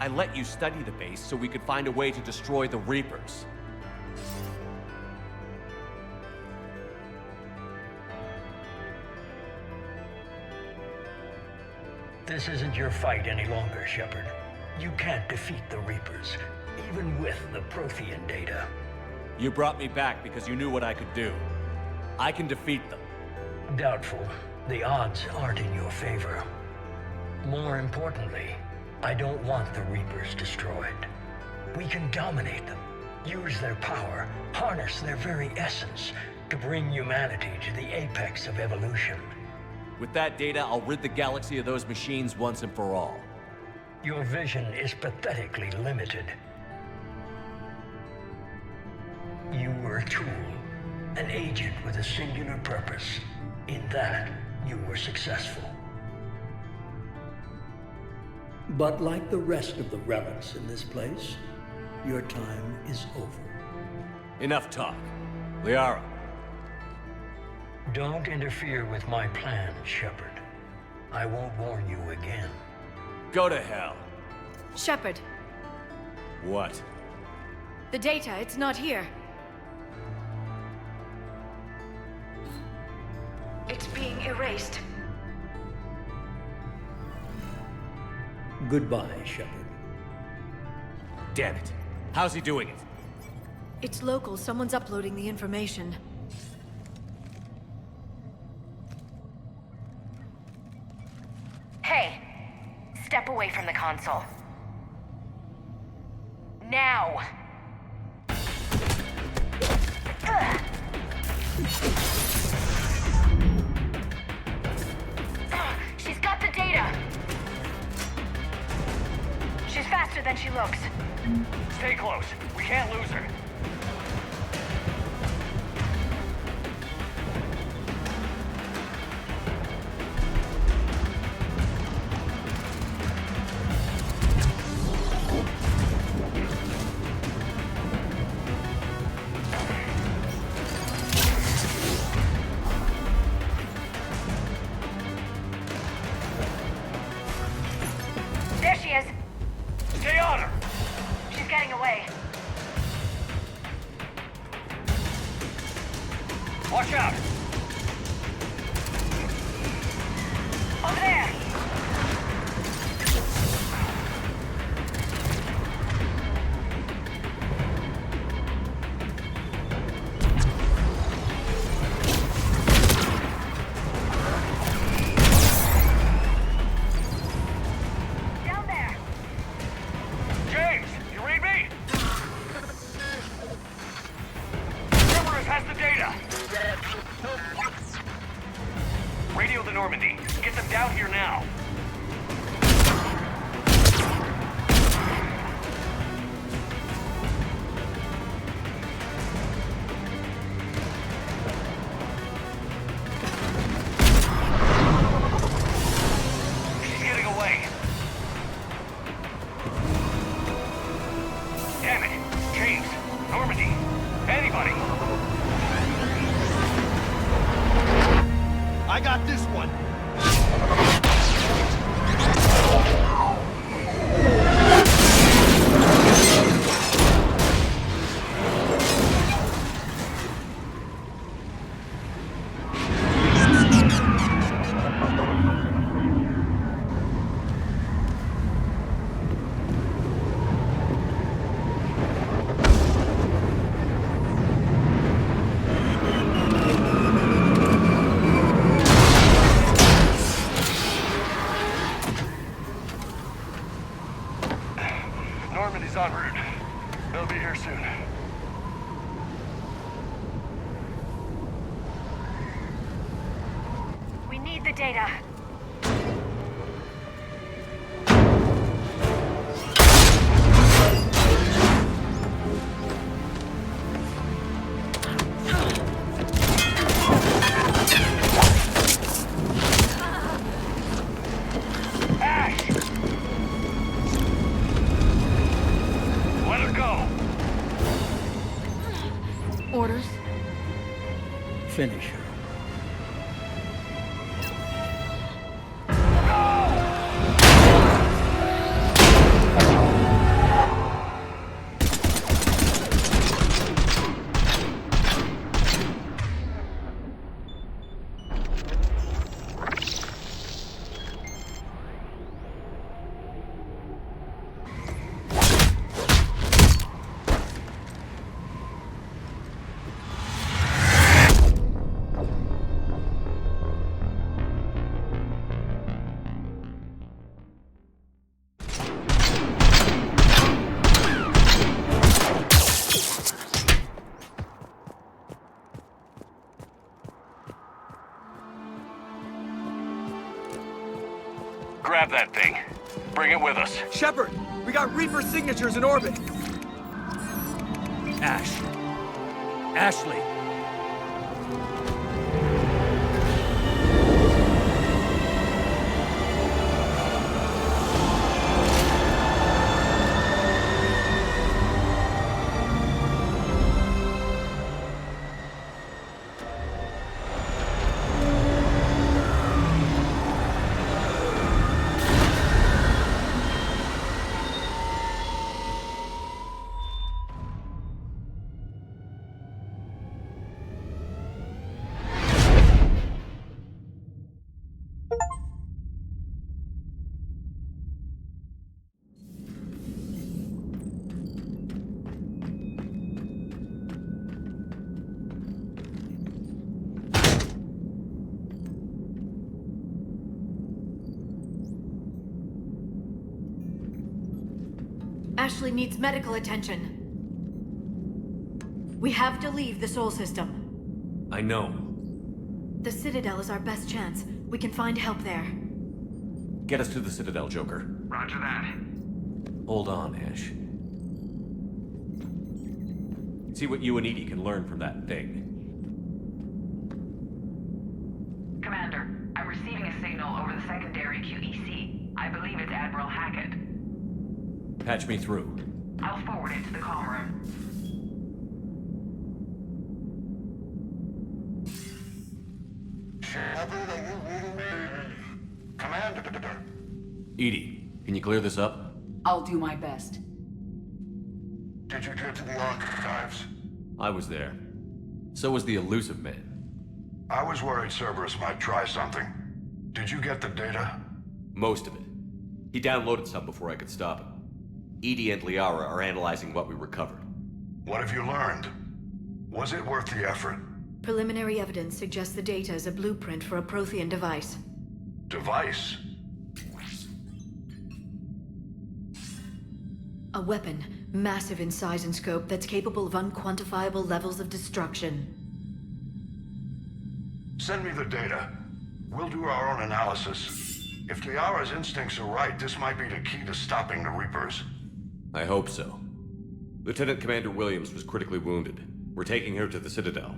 I let you study the base so we could find a way to destroy the Reapers. This isn't your fight any longer, Shepard. You can't defeat the Reapers, even with the Prothean data. You brought me back because you knew what I could do. I can defeat them. Doubtful. The odds aren't in your favor. More importantly, I don't want the Reapers destroyed. We can dominate them, use their power, harness their very essence to bring humanity to the apex of evolution. With that data, I'll rid the galaxy of those machines once and for all. Your vision is pathetically limited. You were a tool, an agent with a singular purpose. In that, you were successful. But like the rest of the relics in this place, your time is over. Enough talk. Liara. Don't interfere with my plans, Shepard. I won't warn you again. Go to hell. Shepard. What? The data, it's not here. It's being erased. Goodbye, Shepard. Damn it. How's he doing it? It's local. Someone's uploading the information. Hey, step away from the console. Now! She's got the data! She's faster than she looks. Stay close. We can't lose her. There she is. Stay on her! She's getting away. Watch out! Over there! Down there! James, you read me? Cerberus has the data! Radio the Normandy. Get them down here now. the data. Orders? Finish her. Grab that thing. Bring it with us. Shepard, we got Reaper signatures in orbit. Ashley. Ashley needs medical attention. We have to leave the Sol system. I know. The Citadel is our best chance. We can find help there. Get us to the Citadel, Joker. Roger that. Hold on, Ash. See what you and Edie can learn from that thing. Commander, I'm receiving a signal over the secondary QEC. I believe it's Admiral Hackett. Patch me through. I'll forward it to the comm room. Shepard, are you reading me? Commander. Edie, can you clear this up? I'll do my best. Did you get to the archives? I was there. So was the elusive man. I was worried Cerberus might try something. Did you get the data? Most of it. He downloaded some before I could stop him. Edie and Liara are analyzing what we recovered. What have you learned? Was it worth the effort? Preliminary evidence suggests the data is a blueprint for a Prothean device. Device? A weapon, massive in size and scope, that's capable of unquantifiable levels of destruction. Send me the data. We'll do our own analysis. If Liara's instincts are right, this might be the key to stopping the Reapers. I hope so. Lieutenant Commander Williams was critically wounded. We're taking her to the Citadel.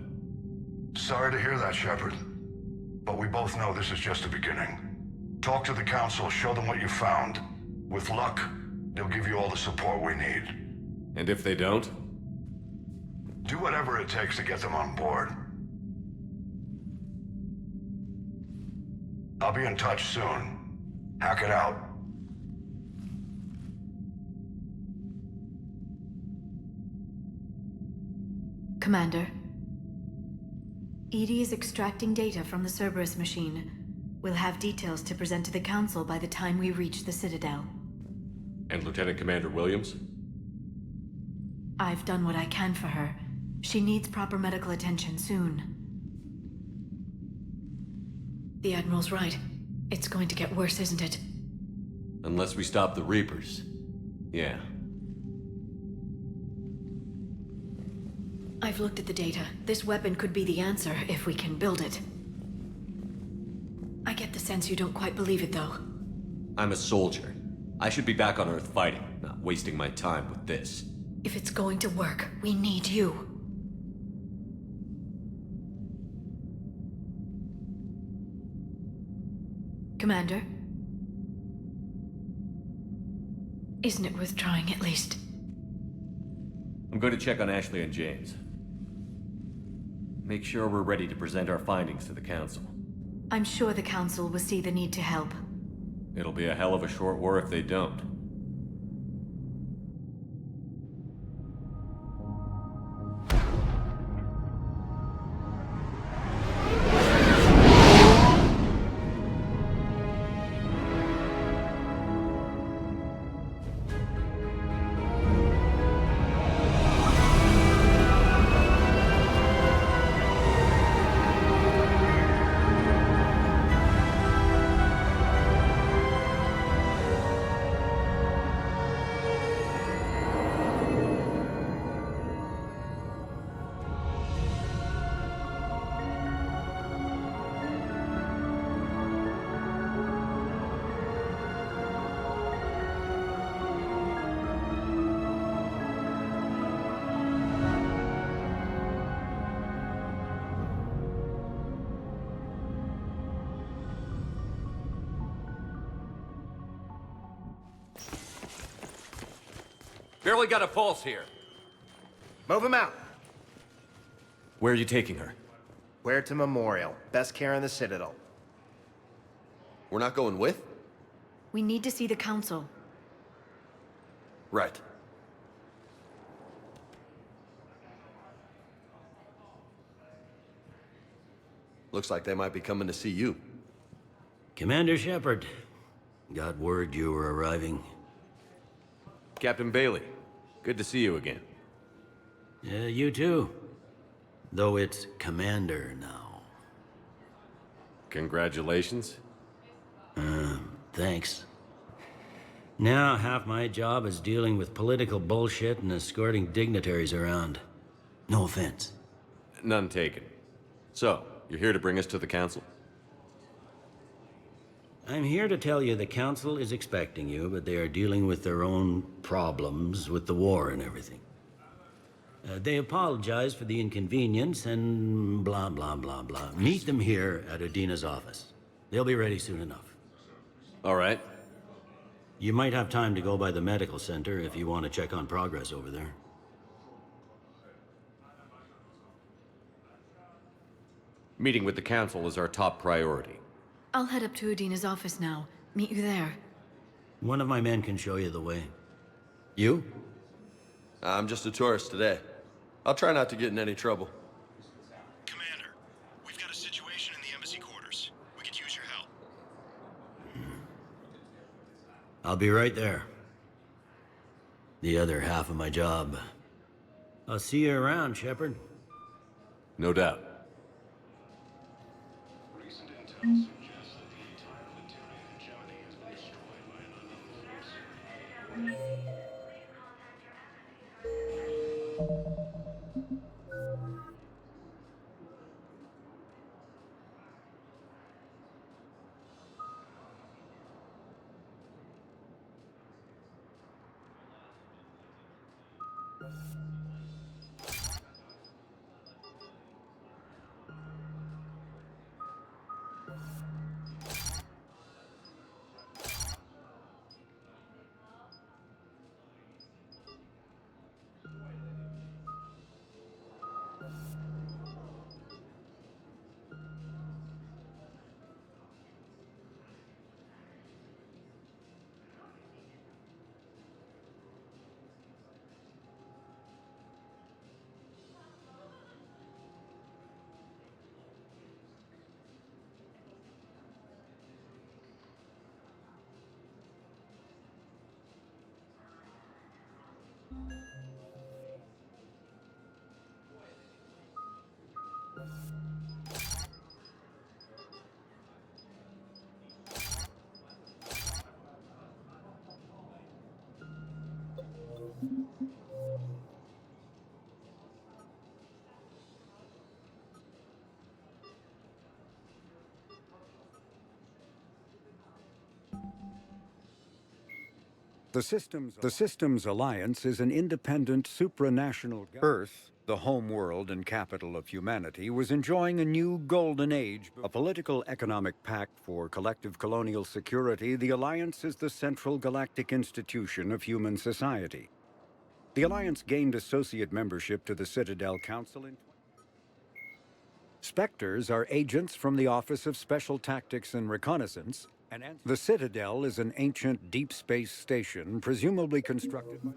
Sorry to hear that, Shepard. But we both know this is just the beginning. Talk to the Council, show them what you found. With luck, they'll give you all the support we need. And if they don't? Do whatever it takes to get them on board. I'll be in touch soon. Hack it out. Commander. Edie is extracting data from the Cerberus machine. We'll have details to present to the Council by the time we reach the Citadel. And Lieutenant Commander Williams? I've done what I can for her. She needs proper medical attention soon. The Admiral's right. It's going to get worse, isn't it? Unless we stop the Reapers. Yeah. I've looked at the data. This weapon could be the answer if we can build it. I get sense you don't quite believe it, though. I'm a soldier. I should be back on Earth fighting, not wasting my time with this. If it's going to work, we need you. Commander? Isn't it worth trying at least? I'm going to check on Ashley and James. Make sure we're ready to present our findings to the Council. I'm sure the Council will see the need to help. It'll be a hell of a short war if they don't. Barely got a pulse here. Move him out. Where are you taking her? Where to Memorial. Best care in the Citadel. We're not going with? We need to see the Council. Right. Looks like they might be coming to see you. Commander Shepard. Got word you were arriving. Captain Bailey, good to see you again. Yeah, you too. Though it's Commander now. Congratulations. Thanks. Now, half my job is dealing with political bullshit and escorting dignitaries around. No offense. None taken. So, you're here to bring us to the Council? I'm here to tell you the Council is expecting you, but they are dealing with their own problems with the war and everything. They apologize for the inconvenience and blah, blah, blah, blah. Meet them here at Adina's office. They'll be ready soon enough. All right. You might have time to go by the medical center if you want to check on progress over there. Meeting with the Council is our top priority. I'll head up to Adina's office now. Meet you there. One of my men can show you the way. You? I'm just a tourist today. I'll try not to get in any trouble. Commander, we've got a situation in the embassy quarters. We could use your help. I'll be right there. The other half of my job. I'll see you around, Shepard. No doubt. Recent intel suggests that the entire material in Germany has been destroyed by an unknown force. The Systems Alliance is an independent supranational... Earth, the home world and capital of humanity, was enjoying a new golden age. A political economic pact for collective colonial security, the Alliance is the central galactic institution of human society. The Alliance gained associate membership to the Citadel Council in... Spectres are agents from the Office of Special Tactics and Reconnaissance, and the Citadel is an ancient deep space station, presumably constructed by...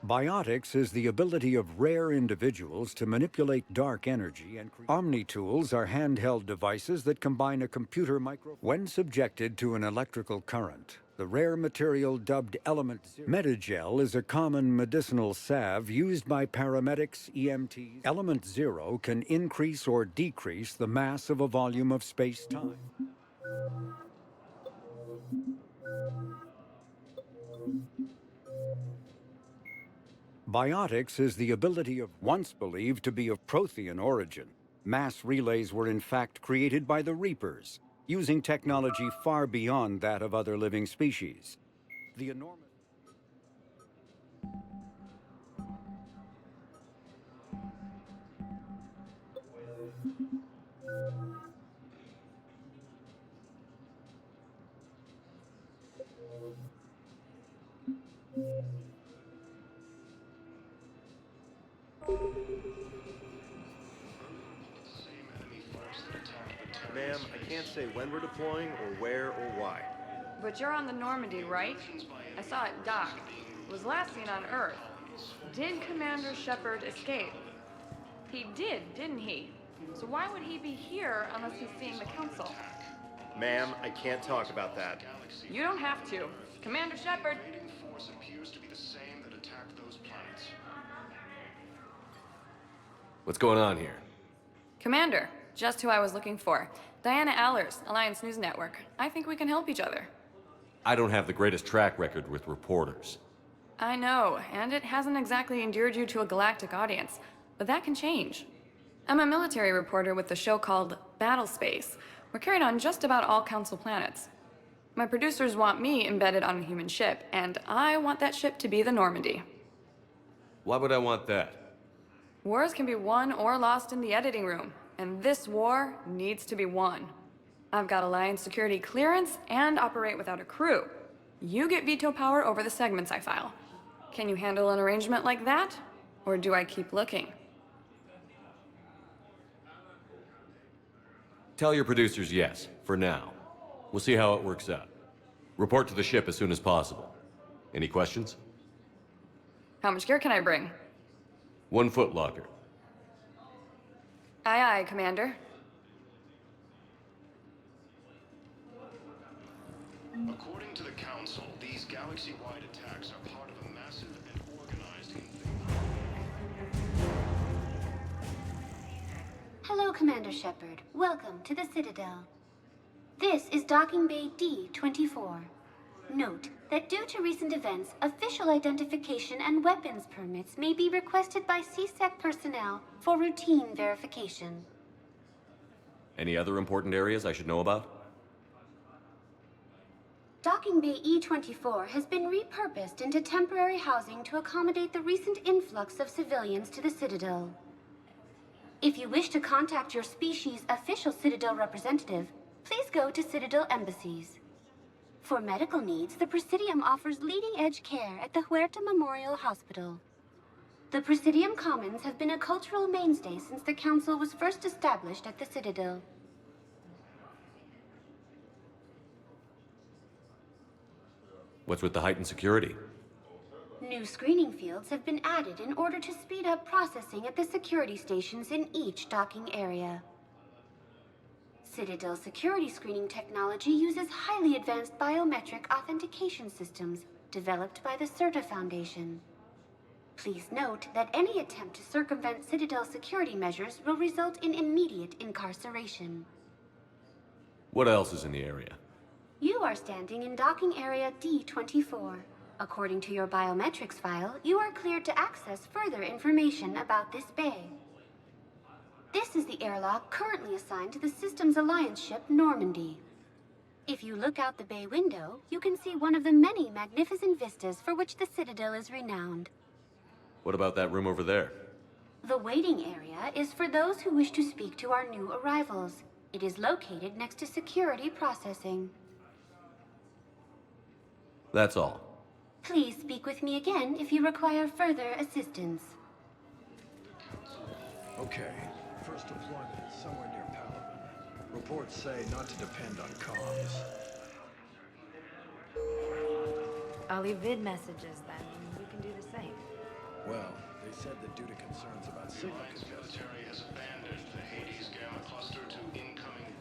Biotics is the ability of rare individuals to manipulate dark energy and create... Omni-tools are handheld devices that combine a computer micro... When subjected to an electrical current, the rare material dubbed Element Zero... Metagel is a common medicinal salve used by paramedics, EMTs. Element Zero can increase or decrease the mass of a volume of space-time. Biotics is the ability of, once believed to be of Prothean origin. Mass relays were in fact created by the Reapers, using technology far beyond that of other living species. The enormous... Ma'am, I can't say when we're deploying or where or why. But you're on the Normandy, right? I saw it dock. It was last seen on Earth. Did Commander Shepard escape? He did, didn't he? So why would he be here unless he's seeing the Council? Ma'am, I can't talk about that. You don't have to. Commander Shepard! Force appears to be the same that attacked those planets. What's going on here? Commander, just who I was looking for. Diana Allers, Alliance News Network. I think we can help each other. I don't have the greatest track record with reporters. I know, and it hasn't exactly endeared you to a galactic audience, but that can change. I'm a military reporter with the show called Battle Space. We're carried on just about all Council planets. My producers want me embedded on a human ship, and I want that ship to be the Normandy. Why would I want that? Wars can be won or lost in the editing room, and this war needs to be won. I've got Alliance security clearance and operate without a crew. You get veto power over the segments I file. Can you handle an arrangement like that? Or do I keep looking? Tell your producers yes, for now. We'll see how it works out. Report to the ship as soon as possible. Any questions? How much gear can I bring? 1 foot locker. Aye, aye, Commander. According to the Council, these galaxy-wide attacks are part of a massive and organized invasion. Hello, Commander Shepard. Welcome to the Citadel. This is Docking Bay D-24. Note that due to recent events, official identification and weapons permits may be requested by CSEC personnel for routine verification. Any other important areas I should know about? Docking Bay E-24 has been repurposed into temporary housing to accommodate the recent influx of civilians to the Citadel. If you wish to contact your species' official Citadel representative, please go to Citadel embassies. For medical needs, the Presidium offers leading-edge care at the Huerta Memorial Hospital. The Presidium Commons have been a cultural mainstay since the Council was first established at the Citadel. What's with the heightened security? New screening fields have been added in order to speed up processing at the security stations in each docking area. Citadel security screening technology uses highly advanced biometric authentication systems developed by the CERTA Foundation. Please note that any attempt to circumvent Citadel security measures will result in immediate incarceration. What else is in the area? You are standing in docking area D-24. According to your biometrics file, you are cleared to access further information about this bay. This is the airlock currently assigned to the Systems Alliance ship Normandy. If you look out the bay window, you can see one of the many magnificent vistas for which the Citadel is renowned. What about that room over there? The waiting area is for those who wish to speak to our new arrivals. It is located next to security processing. That's all. Please speak with me again if you require further assistance. Okay, first deployment is somewhere near Palaven. Reports say not to depend on comms. I'll leave vid messages then, and you can do the same. Well, they said that due to concerns about signal congestion, Military has abandoned the Hades Gamma cluster to incoming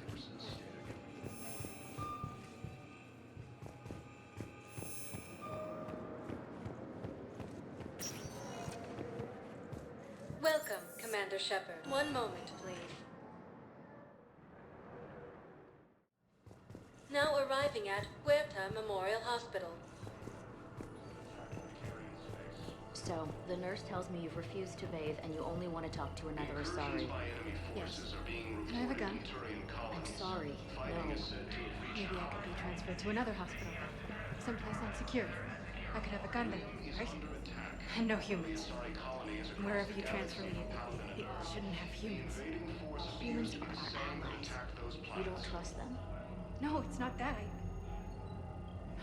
forces. Welcome, Commander Shepard. One moment, please. Now arriving at Huerta Memorial Hospital. So, the nurse tells me you've refused to bathe and you only want to talk to another Asari. Yes. Can I have a gun? I'm sorry. No. Maybe I could be transferred to another hospital. Someplace unsecure. I could have a gun then, right? And no humans. Wherever you transfer me, it shouldn't have humans. Humans are our allies. You don't trust them? No, it's not that.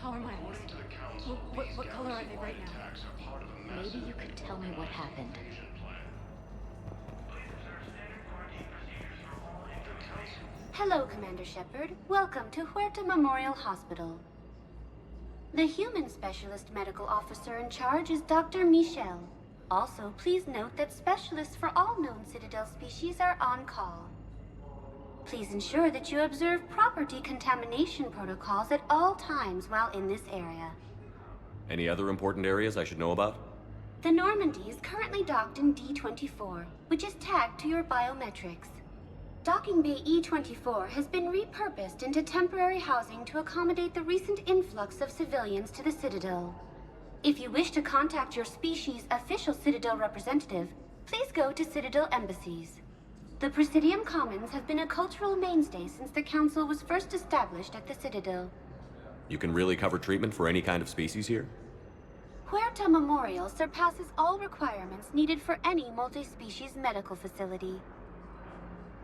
How are my eyes? What color are they right now? Maybe you could tell me what happened. Hello, Commander Shepard. Welcome to Huerta Memorial Hospital. The human specialist medical officer in charge is Dr. Michel. Also, please note that specialists for all known Citadel species are on call. Please ensure that you observe proper decontamination protocols at all times while in this area. Any other important areas I should know about? The Normandy is currently docked in D-24, which is tagged to your biometrics. Docking Bay E-24 has been repurposed into temporary housing to accommodate the recent influx of civilians to the Citadel. If you wish to contact your species' official Citadel representative, please go to Citadel embassies. The Presidium Commons have been a cultural mainstay since the Council was first established at the Citadel. You can really cover treatment for any kind of species here? Huerta Memorial surpasses all requirements needed for any multi-species medical facility.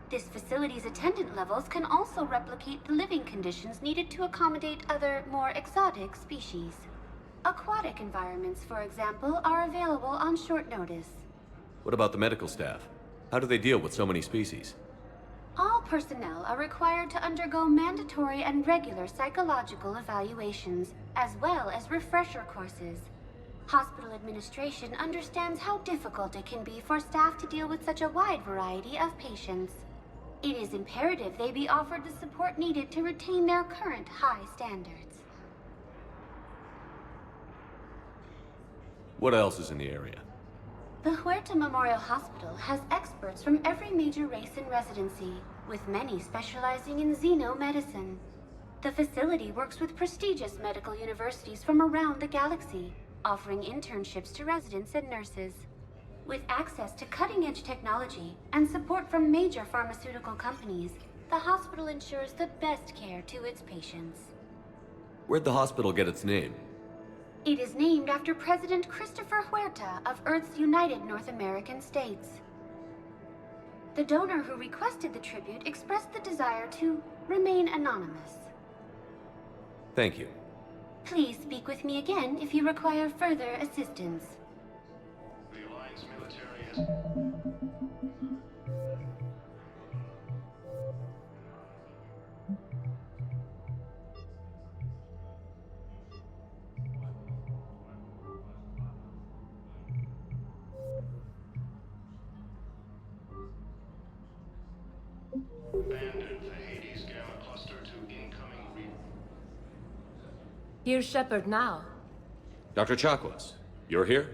This facility's attendant levels can also replicate the living conditions needed to accommodate other, more exotic species. Aquatic environments, for example, are available on short notice. What about the medical staff? How do they deal with so many species? All personnel are required to undergo mandatory and regular psychological evaluations, as well as refresher courses. Hospital administration understands how difficult it can be for staff to deal with such a wide variety of patients. It is imperative they be offered the support needed to retain their current high standards. What else is in the area? The Huerta Memorial Hospital has experts from every major race in residency, with many specializing in xenomedicine. The facility works with prestigious medical universities from around the galaxy, offering internships to residents and nurses. With access to cutting-edge technology and support from major pharmaceutical companies, the hospital ensures the best care to its patients. Where'd the hospital get its name? It is named after President Christopher Huerta of Earth's United North American States. The donor who requested the tribute expressed the desire to remain anonymous. Thank you. Please speak with me again if you require further assistance. The Alliance military has... abandoned the Hades Gamma cluster to incoming Here's Shepard now. Dr. Chakwas, you're here?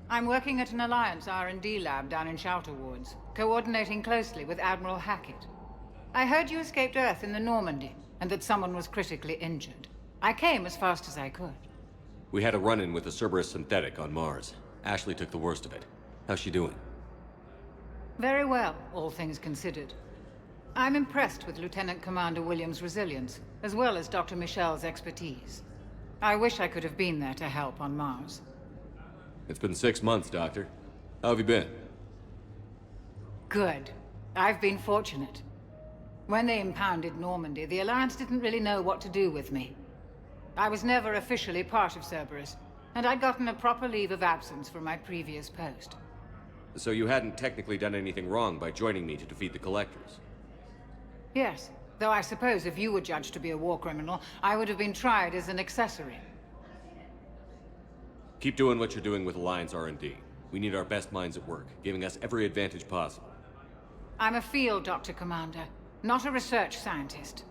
I'm working at an Alliance R&D lab down in Shelter Wards, coordinating closely with Admiral Hackett. I heard you escaped Earth in the Normandy, and that someone was critically injured. I came as fast as I could. We had a run-in with the Cerberus synthetic on Mars. Ashley took the worst of it. How's she doing? Very well, all things considered. I'm impressed with Lieutenant Commander Williams' resilience, as well as Dr. Michel's expertise. I wish I could have been there to help on Mars. It's been 6 months, Doctor. How have you been? Good. I've been fortunate. When they impounded Normandy, the Alliance didn't really know what to do with me. I was never officially part of Cerberus, and I'd gotten a proper leave of absence from my previous post. So you hadn't technically done anything wrong by joining me to defeat the Collectors? Yes, though I suppose if you were judged to be a war criminal, I would have been tried as an accessory. Keep doing what you're doing with Alliance R&D. We need our best minds at work, giving us every advantage possible. I'm a field doctor, Commander, not a research scientist.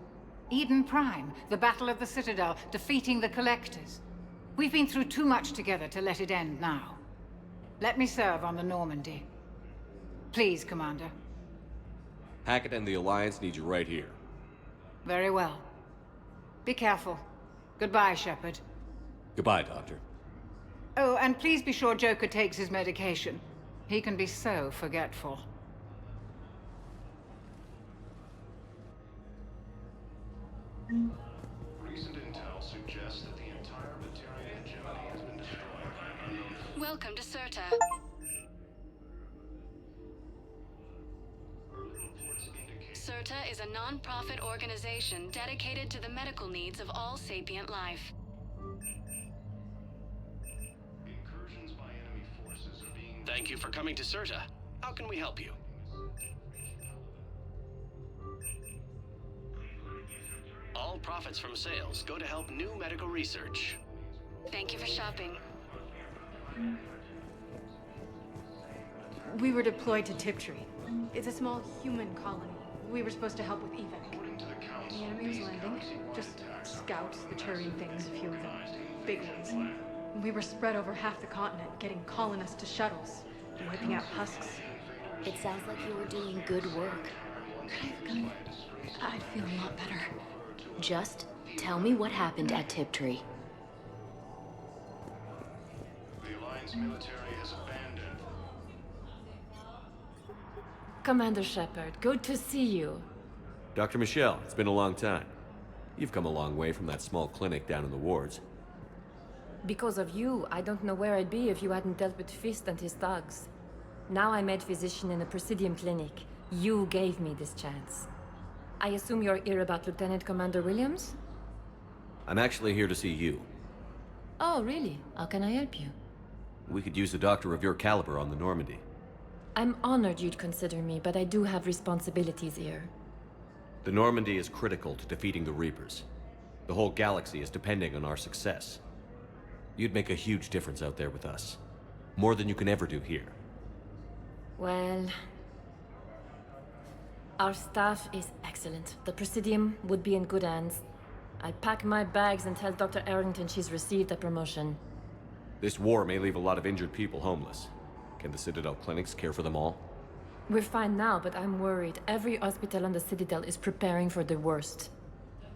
Eden Prime, the Battle of the Citadel, defeating the Collectors. We've been through too much together to let it end now. Let me serve on the Normandy. Please, Commander. Hackett and the Alliance need you right here. Very well. Be careful. Goodbye, Shepard. Goodbye, Doctor. Oh, and please be sure Joker takes his medication. He can be so forgetful. Recent intel suggests that the entire Materia hegemony has been destroyed by an unknown force. Welcome to Serta. Serta is a non-profit organization dedicated to the medical needs of all sapient life. Incursions by enemy forces are being... Thank you for coming to Serta. How can we help you? All profits from sales go to help new medical research. Thank you for shopping. We were deployed to Tiptree. It's a small human colony. We were supposed to help with evac. The enemy was landing. Just scouts, the Turian things, a few of them. Big ones. We were spread over half the continent, getting colonists to shuttles, wiping out husks. It sounds like you were doing good work. I'd feel a lot better. Just tell me what happened at Tiptree. The Alliance military has abandoned. Commander Shepard, good to see you. Dr. Michel, it's been a long time. You've come a long way from that small clinic down in the wards. Because of you, I don't know where I'd be if you hadn't dealt with Fist and his thugs. Now I'm head physician in the Presidium Clinic. You gave me this chance. I assume you're here about Lieutenant Commander Williams? I'm actually here to see you. Oh, really? How can I help you? We could use a doctor of your caliber on the Normandy. I'm honored you'd consider me, but I do have responsibilities here. The Normandy is critical to defeating the Reapers. The whole galaxy is depending on our success. You'd make a huge difference out there with us. More than you can ever do here. Well... our staff is excellent. The Presidium would be in good hands. I pack my bags and tell Dr. Arrington she's received a promotion. This war may leave a lot of injured people homeless. Can the Citadel clinics care for them all? We're fine now, but I'm worried. Every hospital on the Citadel is preparing for the worst.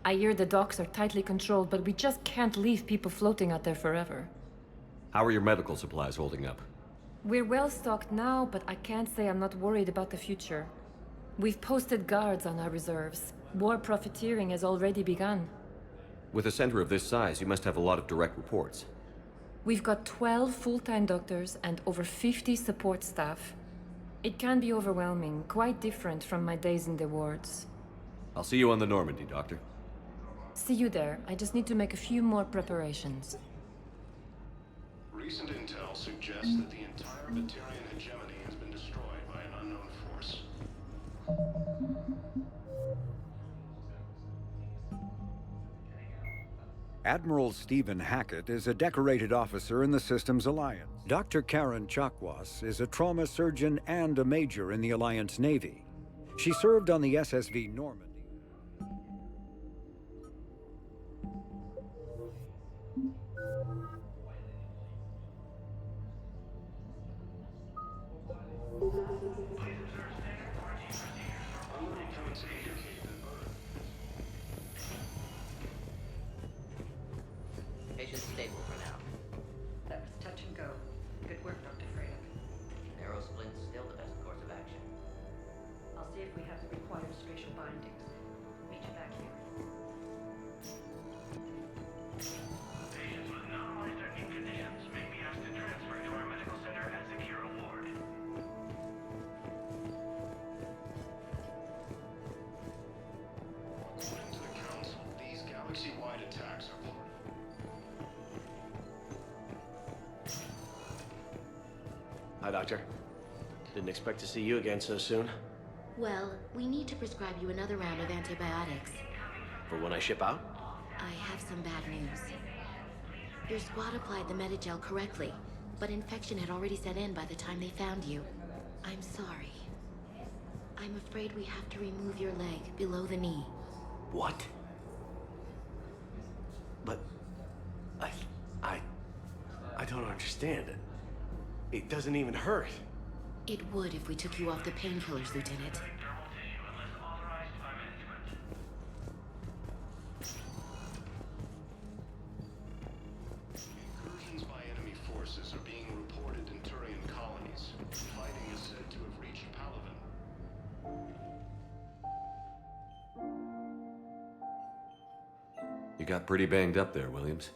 I hear the docks are tightly controlled, but we just can't leave people floating out there forever. How are your medical supplies holding up? We're well stocked now, but I can't say I'm not worried about the future. We've posted guards on our reserves. War profiteering has already begun. With a center of this size, you must have a lot of direct reports. We've got 12 full-time doctors and over 50 support staff. It can be overwhelming, quite different from my days in the wards. I'll see you on the Normandy, Doctor. See you there. I just need to make a few more preparations. Recent intel suggests that the entire Batarian hegemony has been destroyed by an unknown force. Admiral Stephen Hackett is a decorated officer in the Systems Alliance. Dr. Karen Chakwas is a trauma surgeon and a major in the Alliance Navy. She served on the SSV Normandy. Patient's stable for now. That was touch and go. Good work, Dr. Freya. Narrow splint's still the best course of action. I'll see if we have the required spatial bindings. Meet you back here. Patients with non-life-threatening conditions may be asked to transfer to our medical center and secure a ward. According to the Council, these galaxy-wide attacks are part Hi, Doctor. Didn't expect to see you again so soon. Well, we need to prescribe you another round of antibiotics. For when I ship out? I have some bad news. Your squad applied the Medigel correctly, but infection had already set in by the time they found you. I'm sorry. I'm afraid we have to remove your leg below the knee. What? But... I don't understand. It doesn't even hurt. It would if we took you off the painkillers, Lieutenant. Incursions by enemy forces are being reported in Turian colonies. Fighting is said to have reached Palaven. You got pretty banged up there, Williams.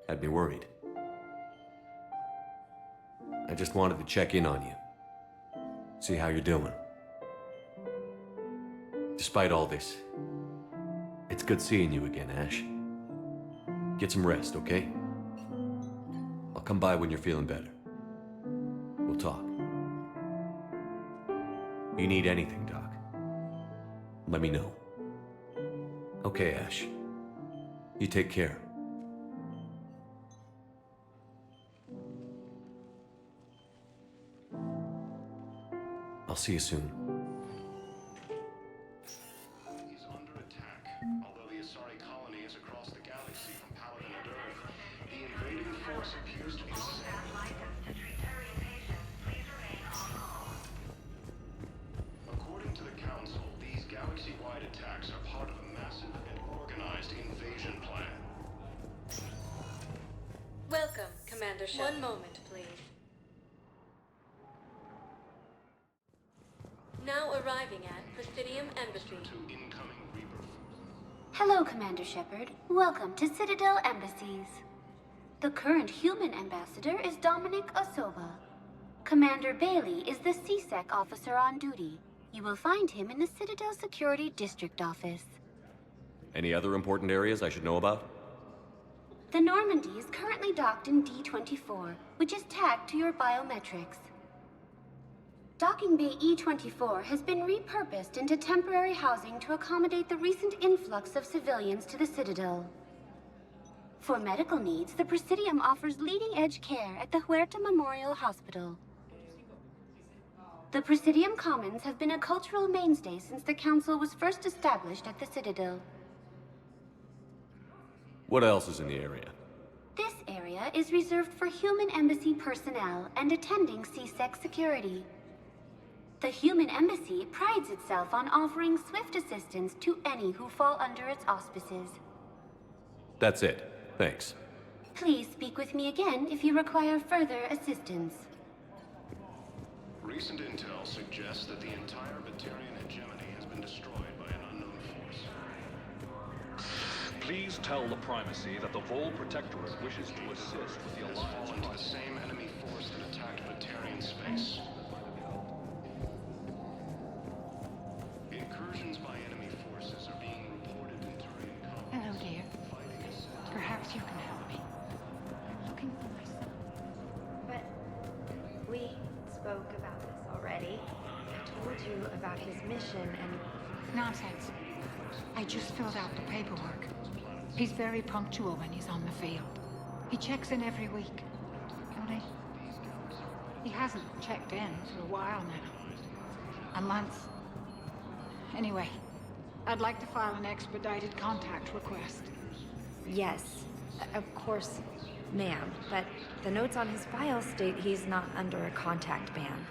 Had me worried. I just wanted to check in on you. See how you're doing. Despite all this, it's good seeing you again, Ash. Get some rest, okay? I'll come by when you're feeling better. We'll talk. You need anything, Doc, let me know. Okay, Ash. You take care. I'll see you soon. He's under attack. Although the Asari colony is across the galaxy from Palaven and Earth, the invading force appears to be the same. According to the Council, these galaxy-wide attacks are part of a massive and organized invasion plan. Welcome, Commander Shepard. One moment, please. Now arriving at Presidium Embassy. Hello, Commander Shepard. Welcome to Citadel Embassies. The current human ambassador is Dominic Osoba. Commander Bailey is the CSEC officer on duty. You will find him in the Citadel Security District Office. Any other important areas I should know about? The Normandy is currently docked in D-24, which is tagged to your biometrics. Docking Bay E-24 has been repurposed into temporary housing to accommodate the recent influx of civilians to the Citadel. For medical needs, the Presidium offers leading-edge care at the Huerta Memorial Hospital. The Presidium Commons have been a cultural mainstay since the Council was first established at the Citadel. What else is in the area? This area is reserved for human embassy personnel and attending CSEC security. The Human Embassy prides itself on offering swift assistance to any who fall under its auspices. That's it. Thanks. Please speak with me again if you require further assistance. Recent intel suggests that the entire Batarian hegemony has been destroyed by an unknown force. Please tell the Primacy that the Vol Protectorate wishes to assist with the Alliance. Fallen to the same enemy force that attacked Batarian space. Incursions by enemy forces are being reported in Turian colonies. Hello, dear. Perhaps you can help me. I'm looking for my son. But we spoke about this already. I told you about his mission and... Nonsense. I just filled out the paperwork. He's very punctual when he's on the field. He checks in every week. Only, he hasn't checked in for a while now. A month. Anyway, I'd like to file an expedited contact request. Yes, of course, ma'am. But the notes on his file state he's not under a contact ban.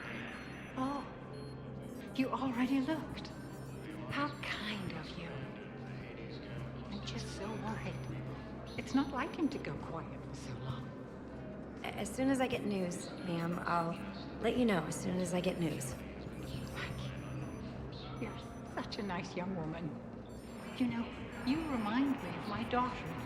Oh, you already looked. How kind of you. I'm just so worried. It's not like him to go quiet for so long. As soon as I get news, ma'am, I'll let you know as soon as I get news. Thank You're such a nice young woman. You know, you remind me of my daughter-in-law.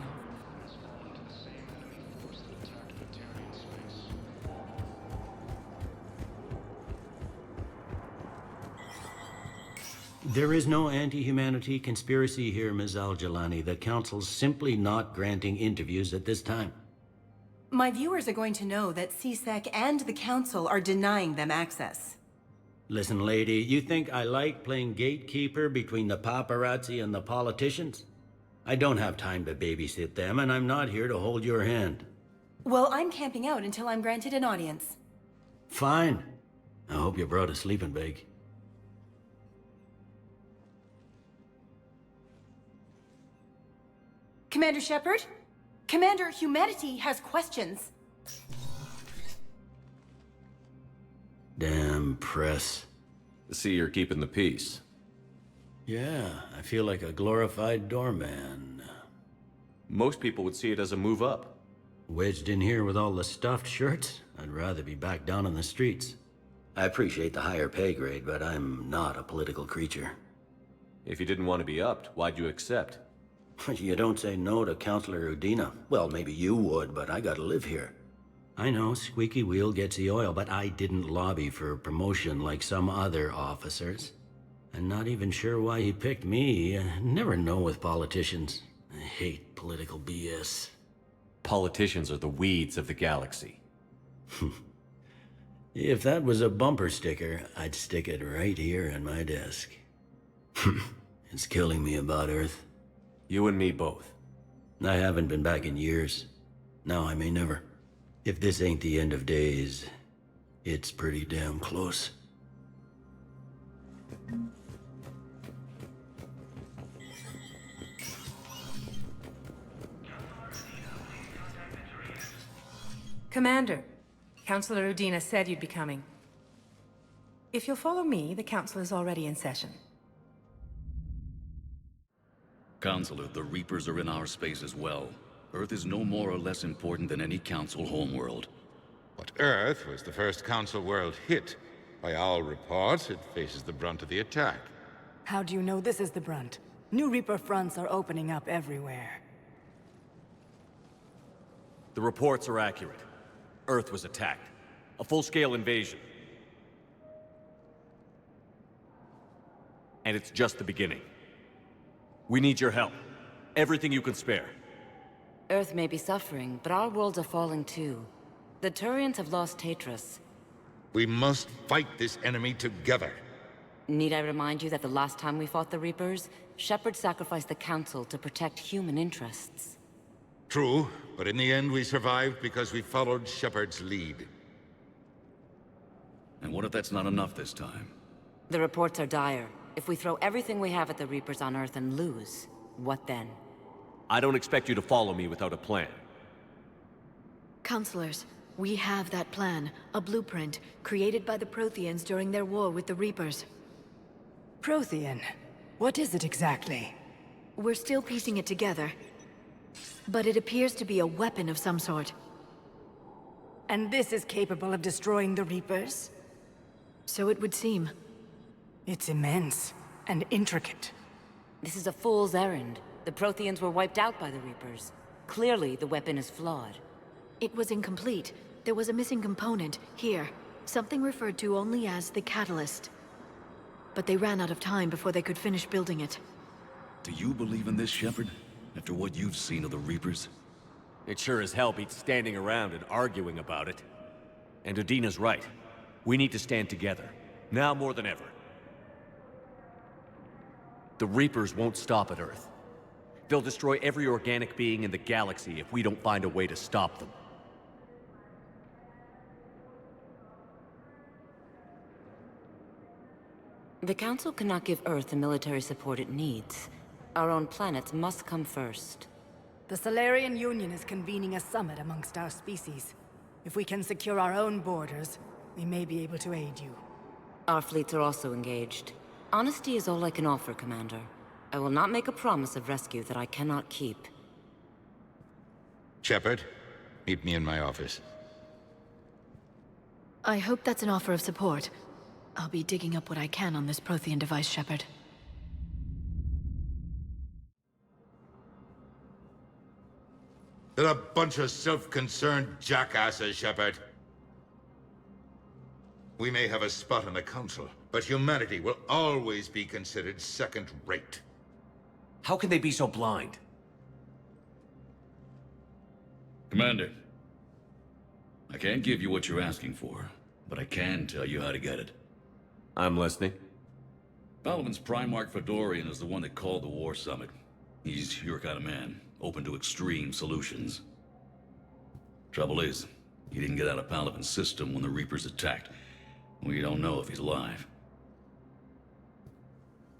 There is no anti-humanity conspiracy here, Ms. Al-Jalani. The Council's simply not granting interviews at this time. My viewers are going to know that CSEC and the Council are denying them access. Listen, lady, you think I like playing gatekeeper between the paparazzi and the politicians? I don't have time to babysit them, and I'm not here to hold your hand. Well, I'm camping out until I'm granted an audience. Fine. I hope you brought a sleeping bag. Commander Shepard? Commander, humanity has questions. Damn press. See, you're keeping the peace. Yeah, I feel like a glorified doorman. Most people would see it as a move up. Wedged in here with all the stuffed shirts? I'd rather be back down in the streets. I appreciate the higher pay grade, but I'm not a political creature. If you didn't want to be upped, why'd you accept? You don't say no to Counselor Udina. Well, maybe you would, but I gotta live here. I know, squeaky wheel gets the oil, but I didn't lobby for promotion like some other officers. I'm not even sure why he picked me. I never know with politicians. I hate political BS. Politicians are the weeds of the galaxy. If that was a bumper sticker, I'd stick it right here on my desk. It's killing me about Earth. You and me both. I haven't been back in years. Now I may never. If this ain't the end of days, it's pretty damn close. Commander, Counselor Udina said you'd be coming. If you'll follow me, the Council is already in session. Counselor, the Reapers are in our space as well. Earth is no more or less important than any Council homeworld. But Earth was the first Council world hit. By all reports, it faces the brunt of the attack. How do you know this is the brunt? New Reaper fronts are opening up everywhere. The reports are accurate. Earth was attacked. A full-scale invasion. And it's just the beginning. We need your help. Everything you can spare. Earth may be suffering, but our worlds are falling too. The Turians have lost Tatris. We must fight this enemy together. Need I remind you that the last time we fought the Reapers, Shepard sacrificed the Council to protect human interests? True, but in the end we survived because we followed Shepard's lead. And what if that's not enough this time? The reports are dire. If we throw everything we have at the Reapers on Earth and lose, what then? I don't expect you to follow me without a plan. Counselors, we have that plan. A blueprint, created by the Protheans during their war with the Reapers. Prothean? What is it exactly? We're still piecing it together. But it appears to be a weapon of some sort. And this is capable of destroying the Reapers? So it would seem. It's immense and intricate. This is a fool's errand. The Protheans were wiped out by the Reapers. Clearly, the weapon is flawed. It was incomplete. There was a missing component, here. Something referred to only as the catalyst. But they ran out of time before they could finish building it. Do you believe in this, Shepard? After what you've seen of the Reapers? It sure as hell beats standing around and arguing about it. And Udina's right. We need to stand together. Now more than ever. The Reapers won't stop at Earth. They'll destroy every organic being in the galaxy if we don't find a way to stop them. The Council cannot give Earth the military support it needs. Our own planets must come first. The Solarian Union is convening a summit amongst our species. If we can secure our own borders, we may be able to aid you. Our fleets are also engaged. Honesty is all I can offer, Commander. I will not make a promise of rescue that I cannot keep. Shepard, meet me in my office. I hope that's an offer of support. I'll be digging up what I can on this Prothean device, Shepard. They're a bunch of self-concerned jackasses, Shepard. We may have a spot on the Council, but humanity will always be considered second-rate. How can they be so blind? Commander, I can't give you what you're asking for, but I can tell you how to get it. I'm listening. Palaven's Primarch Fedorian is the one that called the War Summit. He's your kind of man, open to extreme solutions. Trouble is, he didn't get out of Palaven's system when the Reapers attacked. We don't know if he's alive.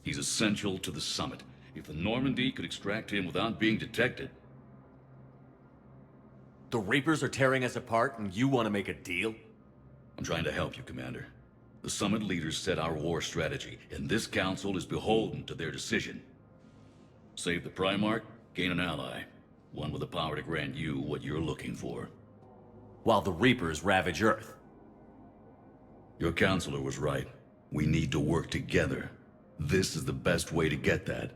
He's essential to the summit. If the Normandy could extract him without being detected... The Reapers are tearing us apart, and you want to make a deal? I'm trying to help you, Commander. The summit leaders set our war strategy, and this council is beholden to their decision. Save the Primarch, gain an ally. One with the power to grant you what you're looking for. While the Reapers ravage Earth. Your counselor was right. We need to work together. This is the best way to get that.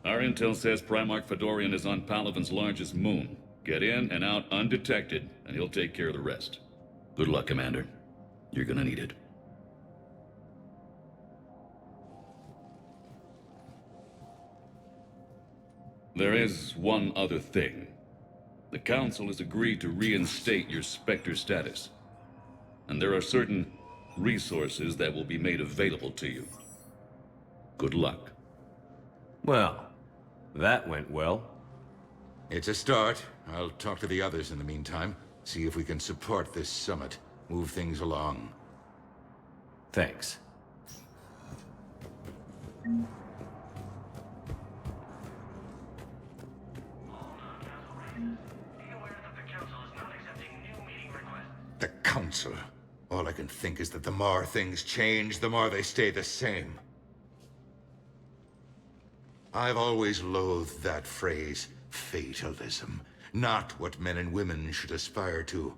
Our intel says Primarch Fedorian is on Palaven's largest moon. Get in and out undetected, and he'll take care of the rest. Good luck, Commander. You're gonna need it. There is one other thing. The Council has agreed to reinstate your Spectre status. And there are certain resources that will be made available to you. Good luck. Well, that went well. It's a start. I'll talk to the others in the meantime. See if we can support this summit. Move things along. Thanks. The Council. All I can think is that the more things change, the more they stay the same. I've always loathed that phrase, fatalism. Not what men and women should aspire to.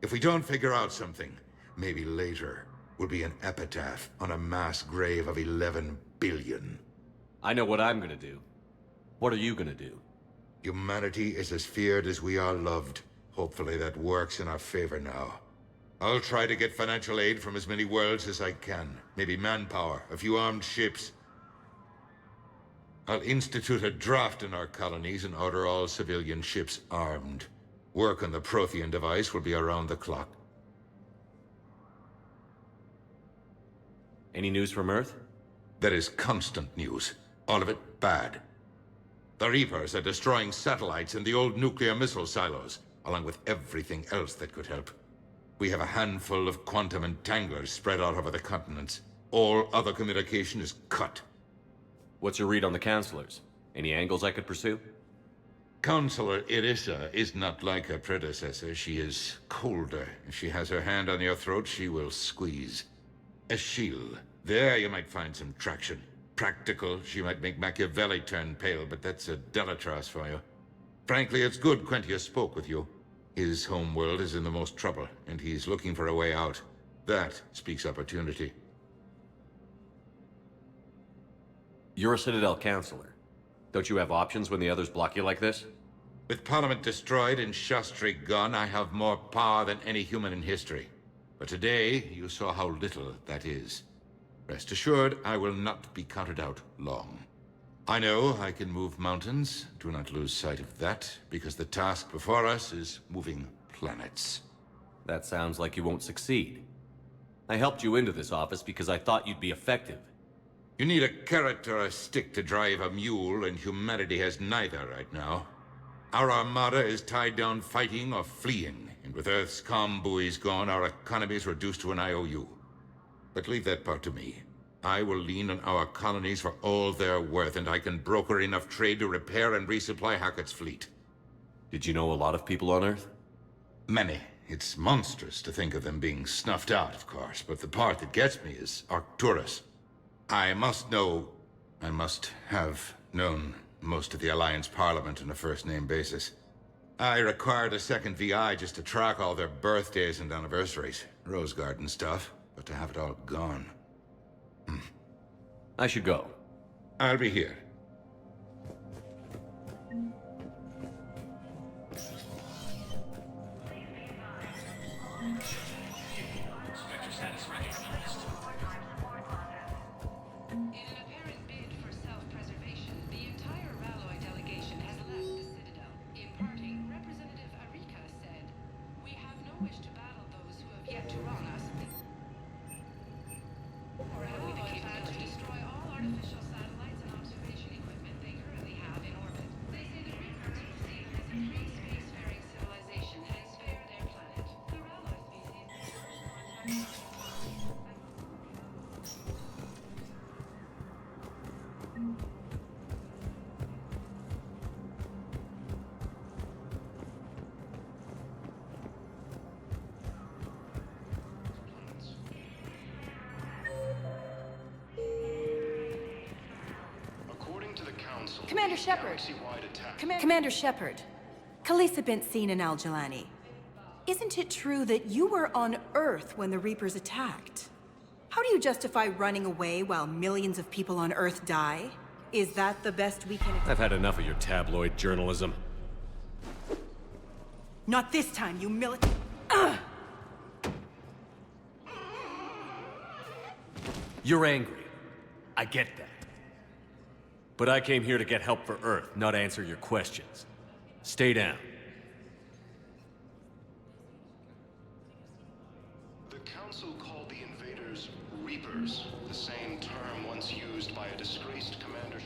If we don't figure out something, maybe later will be an epitaph on a mass grave of 11 billion. I know what I'm gonna do. What are you gonna do? Humanity is as feared as we are loved. Hopefully that works in our favor now. I'll try to get financial aid from as many worlds as I can. Maybe manpower, a few armed ships. I'll institute a draft in our colonies and order all civilian ships armed. Work on the Prothean device will be around the clock. Any news from Earth? There is constant news. All of it bad. The Reapers are destroying satellites and the old nuclear missile silos, along with everything else that could help. We have a handful of quantum entanglers spread out over the continents. All other communication is cut. What's your read on the counselors? Any angles I could pursue? Counselor Irissa is not like her predecessor. She is colder. If she has her hand on your throat, she will squeeze. Achille. There you might find some traction. Practical, she might make Machiavelli turn pale, but that's a Delatras for you. Frankly, it's good Quentius spoke with you. His homeworld is in the most trouble, and he's looking for a way out. That speaks opportunity. You're a Citadel counselor. Don't you have options when the others block you like this? With Parliament destroyed and Shastri gone, I have more power than any human in history. But today, you saw how little that is. Rest assured, I will not be counted out long. I know I can move mountains. Do not lose sight of that, because the task before us is moving planets. That sounds like you won't succeed. I helped you into this office because I thought you'd be effective. You need a carrot or a stick to drive a mule, and humanity has neither right now. Our armada is tied down fighting or fleeing, and with Earth's comm buoys gone, our economy is reduced to an IOU. But leave that part to me. I will lean on our colonies for all they're worth, and I can broker enough trade to repair and resupply Hackett's fleet. Did you know a lot of people on Earth? Many. It's monstrous to think of them being snuffed out, of course, but the part that gets me is Arcturus. I must have known most of the Alliance Parliament on a first-name basis. I required a second VI just to track all their birthdays and anniversaries. Rose garden stuff, but to have it all gone. I should go. I'll be here. Commander Shepard. Commander Shepard. Khaleesa bint seen in Al-Jalani. Isn't it true that you were on Earth when the Reapers attacked? How do you justify running away while millions of people on Earth die? Is that the best we can... I've had enough of your tabloid journalism. Not this time, you You're angry. I get that. But I came here to get help for Earth, not answer your questions. Stay down. The Council called the invaders Reapers, the same term once used by a disgraced commander.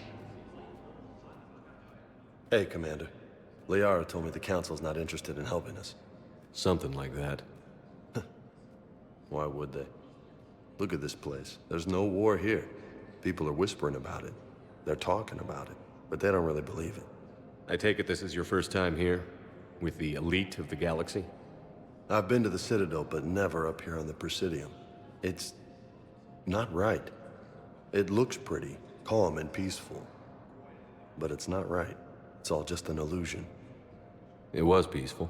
Hey, Commander. Liara told me the Council's not interested in helping us. Something like that. Why would they? Look at this place. There's no war here. People are whispering about it. They're talking about it, but they don't really believe it. I take it this is your first time here? With the elite of the galaxy? I've been to the Citadel, but never up here on the Presidium. It's... not right. It looks pretty, calm and peaceful. But it's not right. It's all just an illusion. It was peaceful.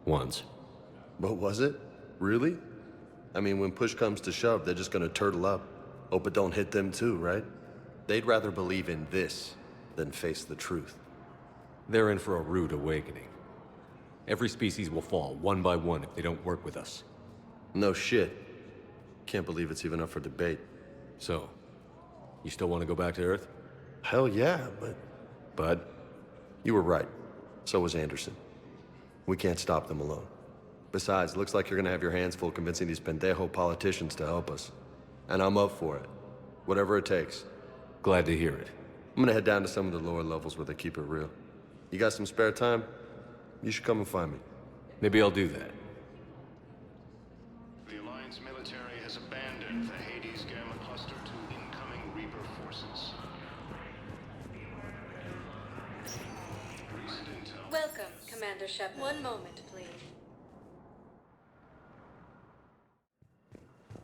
Once. But was it? Really? I mean, when push comes to shove, they're just gonna turtle up. Hope it don't hit them too, right? They'd rather believe in this than face the truth. They're in for a rude awakening. Every species will fall, one by one, if they don't work with us. No shit. Can't believe it's even up for debate. So, you still want to go back to Earth? Hell yeah, but... You were right. So was Anderson. We can't stop them alone. Besides, looks like you're gonna have your hands full convincing these pendejo politicians to help us. And I'm up for it. Whatever it takes. Glad to hear it. I'm gonna head down to some of the lower levels where they keep it real. You got some spare time? You should come and find me. Maybe I'll do that. The Alliance military has abandoned the Hades Gamma Cluster to incoming Reaper forces. Recent intel. Welcome, Commander Shepard. One moment, please.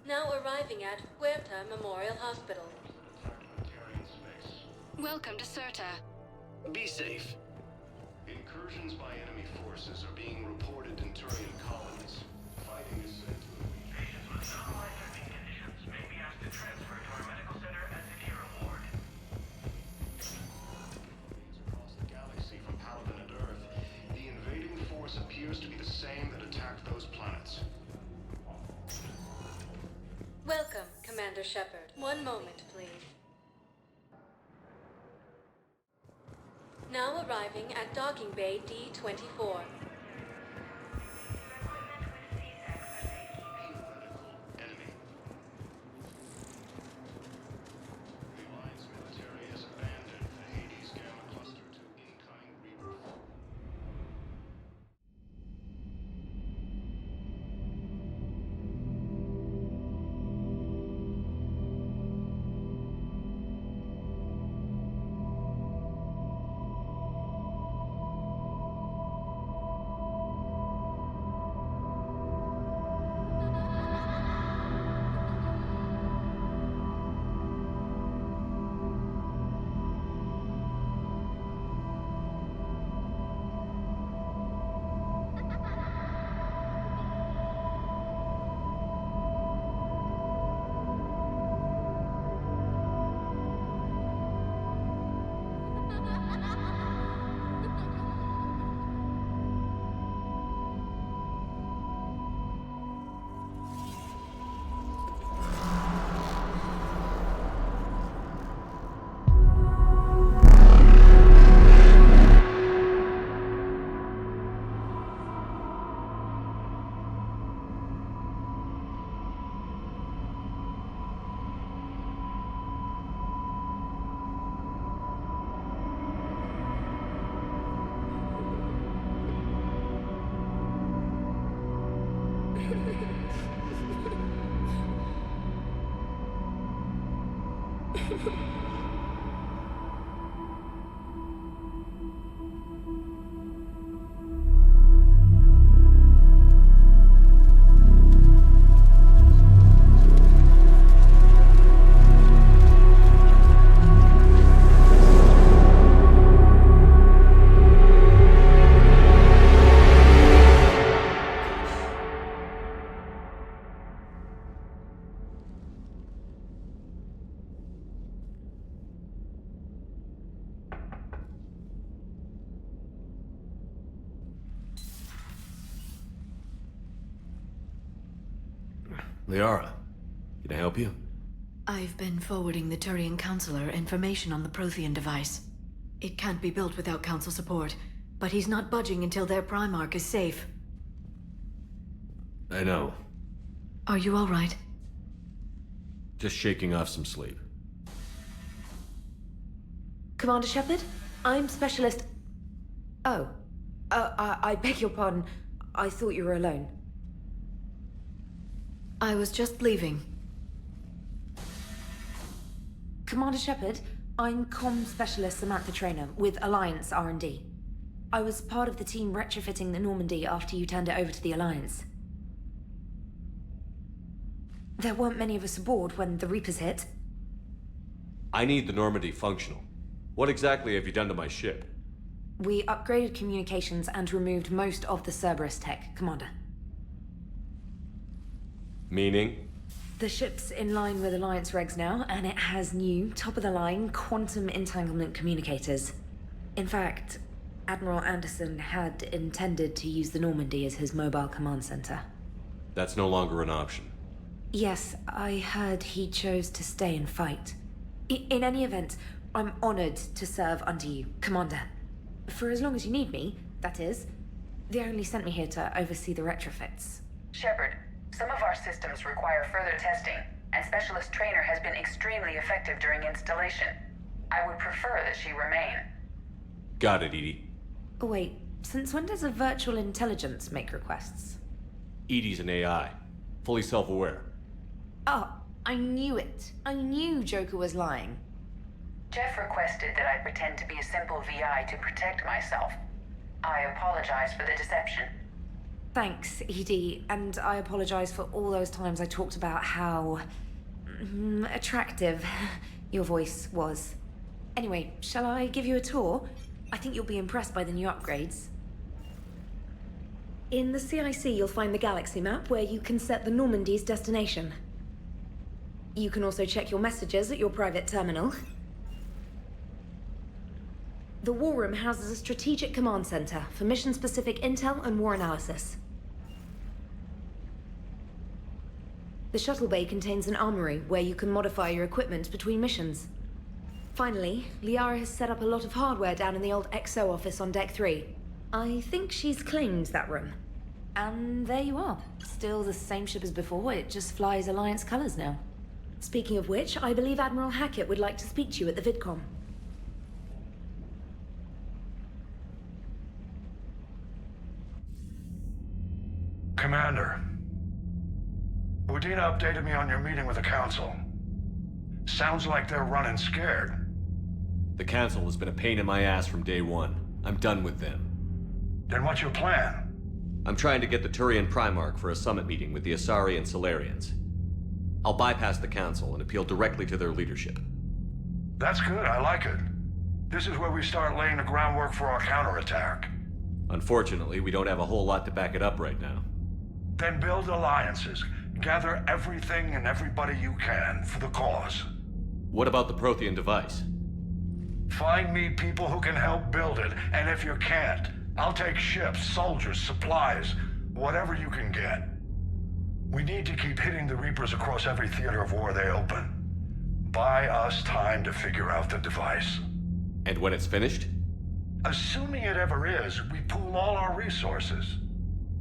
Now arriving at Huerta Memorial Hospital. Welcome to Serta. Be safe. Incursions by enemy forces are being reported in Turian colonies. Fighting is said to have reached. Patients with non-life-threatening conditions may be asked to transfer to our medical center as a dear reward. Across the galaxy from Paladin and Earth, the invading force appears to be the same that attacked those planets. Welcome, Commander Shepard. One moment, please. Now arriving at Docking Bay D-24. Liara, can I help you? I've been forwarding the Turian Counselor information on the Prothean device. It can't be built without Council support, but he's not budging until their Primarch is safe. I know. Are you all right? Just shaking off some sleep. Commander Shepard, I'm Specialist... Oh. I beg your pardon. I thought you were alone. I was just leaving. Commander Shepard, I'm Comm Specialist Samantha Traynor with Alliance R&D. I was part of the team retrofitting the Normandy after you turned it over to the Alliance. There weren't many of us aboard when the Reapers hit. I need the Normandy functional. What exactly have you done to my ship? We upgraded communications and removed most of the Cerberus tech, Commander. Meaning? The ship's in line with Alliance regs now, and it has new, top-of-the-line, quantum entanglement communicators. In fact, Admiral Anderson had intended to use the Normandy as his mobile command center. That's no longer an option. Yes, I heard he chose to stay and fight. In any event, I'm honored to serve under you, Commander. For as long as you need me, that is. They only sent me here to oversee the retrofits. Shepard, some of our systems require further testing, and Specialist Traynor has been extremely effective during installation. I would prefer that she remain. Got it, EDI. Oh, wait, since when does a virtual intelligence make requests? EDI's an AI. Fully self-aware. Oh, I knew it. I knew Joker was lying. Jeff requested that I pretend to be a simple VI to protect myself. I apologize for the deception. Thanks, ED, and I apologize for all those times I talked about how... attractive your voice was. Anyway, shall I give you a tour? I think you'll be impressed by the new upgrades. In the CIC, you'll find the galaxy map where you can set the Normandy's destination. You can also check your messages at your private terminal. The War Room houses a strategic command center for mission-specific intel and war analysis. The shuttle bay contains an armory where you can modify your equipment between missions. Finally, Liara has set up a lot of hardware down in the old XO office on Deck 3. I think she's claimed that room. And there you are. Still the same ship as before, it just flies Alliance colors now. Speaking of which, I believe Admiral Hackett would like to speak to you at the VidCom. Commander, Udina updated me on your meeting with the Council. Sounds like they're running scared. The Council has been a pain in my ass from day one. I'm done with them. Then what's your plan? I'm trying to get the Turian Primarch for a summit meeting with the Asari and Solarians. I'll bypass the Council and appeal directly to their leadership. That's good, I like it. This is where we start laying the groundwork for our counterattack. Unfortunately, we don't have a whole lot to back it up right now. Then build alliances. Gather everything and everybody you can for the cause. What about the Prothean device? Find me people who can help build it, and if you can't, I'll take ships, soldiers, supplies, whatever you can get. We need to keep hitting the Reapers across every theater of war they open. Buy us time to figure out the device. And when it's finished? Assuming it ever is, we pool all our resources.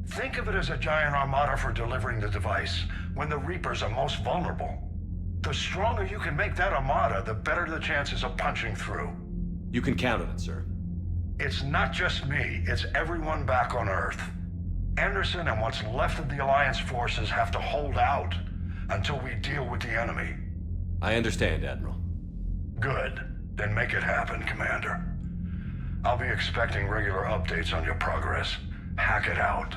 Think of it as a giant armada for delivering the device when the Reapers are most vulnerable. The stronger you can make that armada, the better the chances of punching through. You can count on it, sir. It's not just me, it's everyone back on Earth. Anderson and what's left of the Alliance forces have to hold out until we deal with the enemy. I understand, Admiral. Good. Then make it happen, Commander. I'll be expecting regular updates on your progress. Hack it out.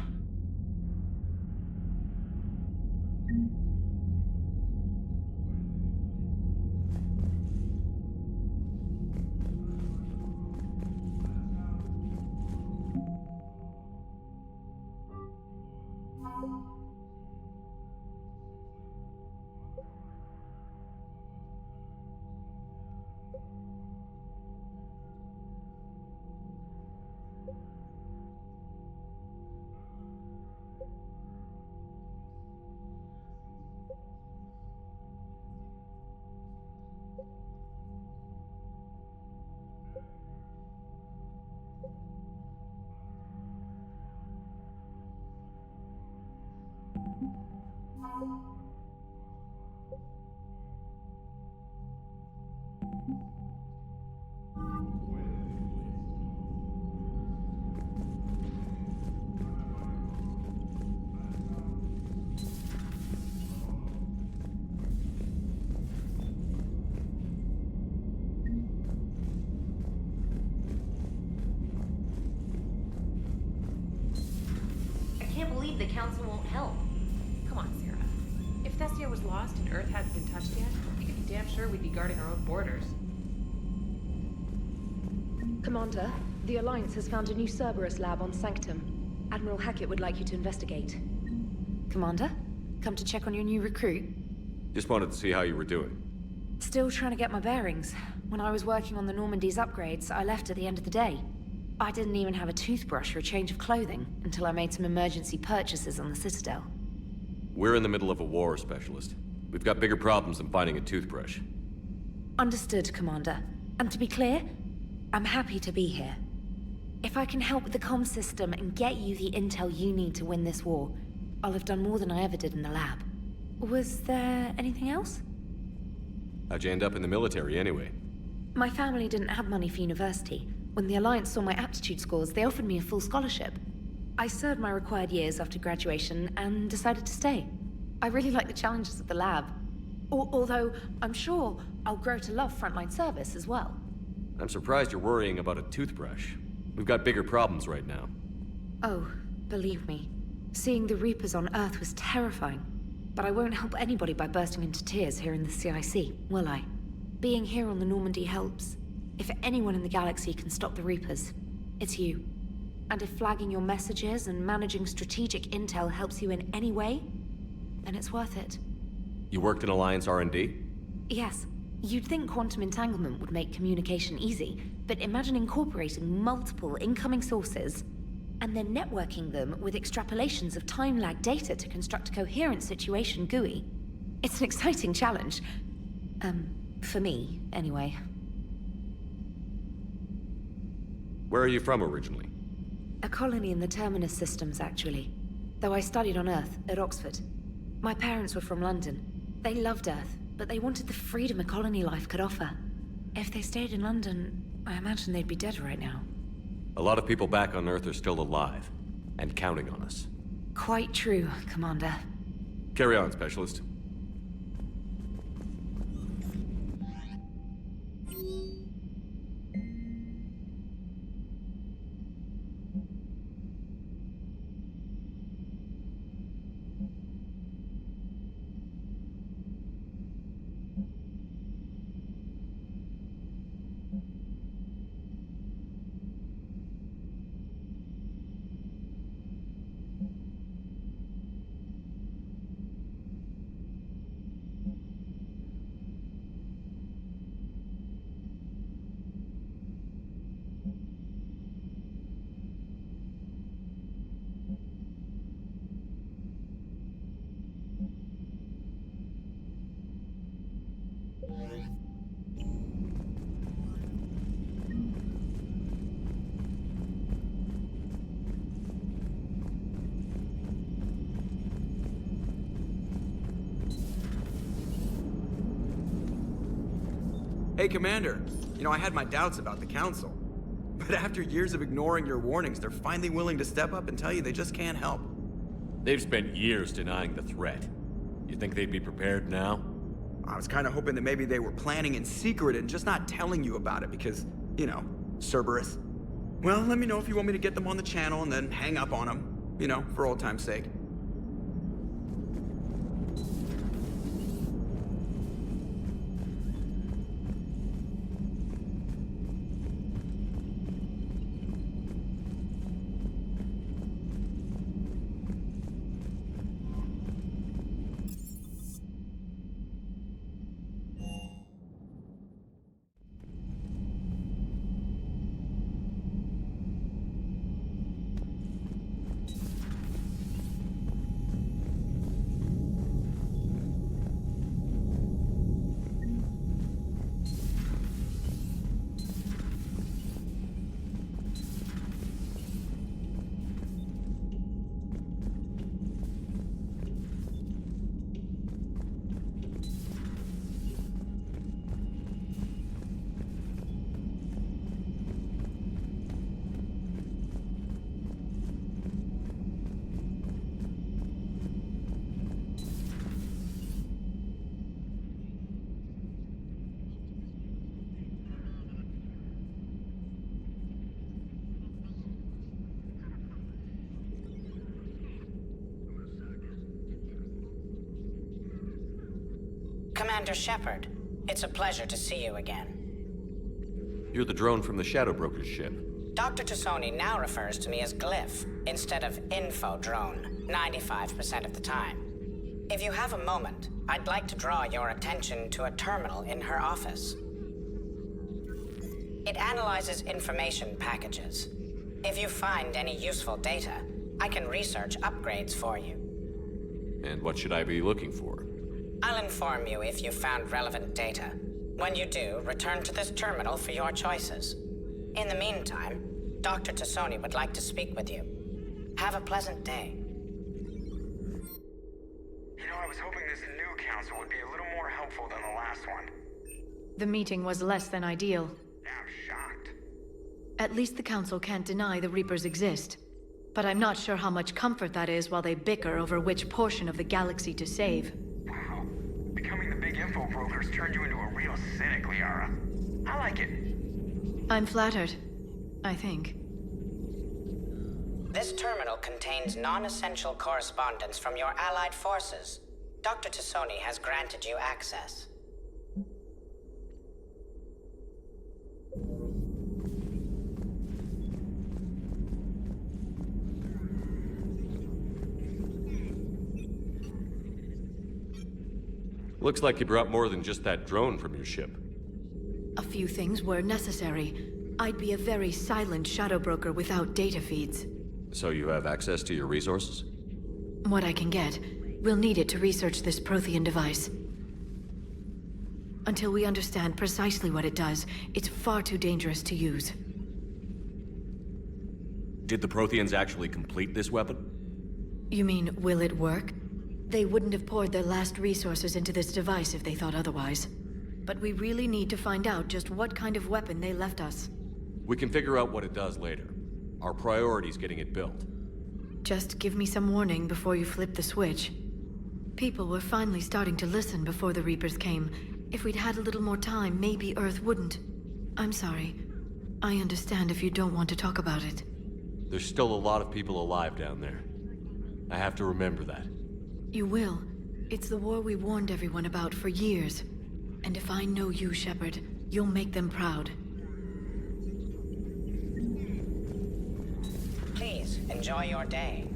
I can't believe the Council won't help. Come on, Sarah. If Thessia was lost and Earth hadn't been touched yet, you can be damn sure we'd be guarding our own borders. Commander, the Alliance has found a new Cerberus lab on Sanctum. Admiral Hackett would like you to investigate. Commander, come to check on your new recruit? Just wanted to see how you were doing. Still trying to get my bearings. When I was working on the Normandy's upgrades, I left at the end of the day. I didn't even have a toothbrush or a change of clothing until I made some emergency purchases on the Citadel. We're in the middle of a war, Specialist. We've got bigger problems than finding a toothbrush. Understood, Commander. And to be clear, I'm happy to be here. If I can help with the comm system and get you the intel you need to win this war, I'll have done more than I ever did in the lab. Was there anything else? How'd you end up in the military, anyway? My family didn't have money for university. When the Alliance saw my aptitude scores, they offered me a full scholarship. I served my required years after graduation and decided to stay. I really like the challenges of the lab. Although, I'm sure I'll grow to love frontline service as well. I'm surprised you're worrying about a toothbrush. We've got bigger problems right now. Oh, believe me. Seeing the Reapers on Earth was terrifying. But I won't help anybody by bursting into tears here in the CIC, will I? Being here on the Normandy helps. If anyone in the galaxy can stop the Reapers, it's you. And if flagging your messages and managing strategic intel helps you in any way, then it's worth it. You worked in Alliance R&D? Yes. You'd think quantum entanglement would make communication easy, but imagine incorporating multiple incoming sources and then networking them with extrapolations of time-lag data to construct a coherent situation GUI. It's an exciting challenge. For me, anyway. Where are you from originally? A colony in the Terminus systems, actually. Though I studied on Earth, at Oxford. My parents were from London. They loved Earth, but they wanted the freedom a colony life could offer. If they stayed in London, I imagine they'd be dead right now. A lot of people back on Earth are still alive, and counting on us. Quite true, Commander. Carry on, Specialist. Hey, Commander. You know, I had my doubts about the Council. But after years of ignoring your warnings, they're finally willing to step up and tell you they just can't help. They've spent years denying the threat. You think they'd be prepared now? I was kind of hoping that maybe they were planning in secret and just not telling you about it because, you know, Cerberus. Well, let me know if you want me to get them on the channel and then hang up on them, you know, for old time's sake. Commander Shepard, it's a pleasure to see you again. You're the drone from the Shadow Broker's ship. Dr. Tassoni now refers to me as Glyph instead of Info Drone, 95% of the time. If you have a moment, I'd like to draw your attention to a terminal in her office. It analyzes information packages. If you find any useful data, I can research upgrades for you. And what should I be looking for? I'll inform you if you've found relevant data. When you do, return to this terminal for your choices. In the meantime, Dr. Tassoni would like to speak with you. Have a pleasant day. You know, I was hoping this new council would be a little more helpful than the last one. The meeting was less than ideal. I'm shocked. At least the council can't deny the Reapers exist. But I'm not sure how much comfort that is while they bicker over which portion of the galaxy to save. Wow. Becoming the big info broker's turned you into a real cynic, Liara. I like it. I'm flattered. I think. This terminal contains non-essential correspondence from your allied forces. Dr. Tassoni has granted you access. Looks like you brought more than just that drone from your ship. A few things were necessary. I'd be a very silent shadow broker without data feeds. So you have access to your resources? What I can get. We'll need it to research this Prothean device. Until we understand precisely what it does, it's far too dangerous to use. Did the Protheans actually complete this weapon? You mean, will it work? They wouldn't have poured their last resources into this device if they thought otherwise. But we really need to find out just what kind of weapon they left us. We can figure out what it does later. Our priority's getting it built. Just give me some warning before you flip the switch. People were finally starting to listen before the Reapers came. If we'd had a little more time, maybe Earth wouldn't. I'm sorry. I understand if you don't want to talk about it. There's still a lot of people alive down there. I have to remember that. You will. It's the war we warned everyone about for years. And if I know you, Shepard, you'll make them proud. Please, enjoy your day.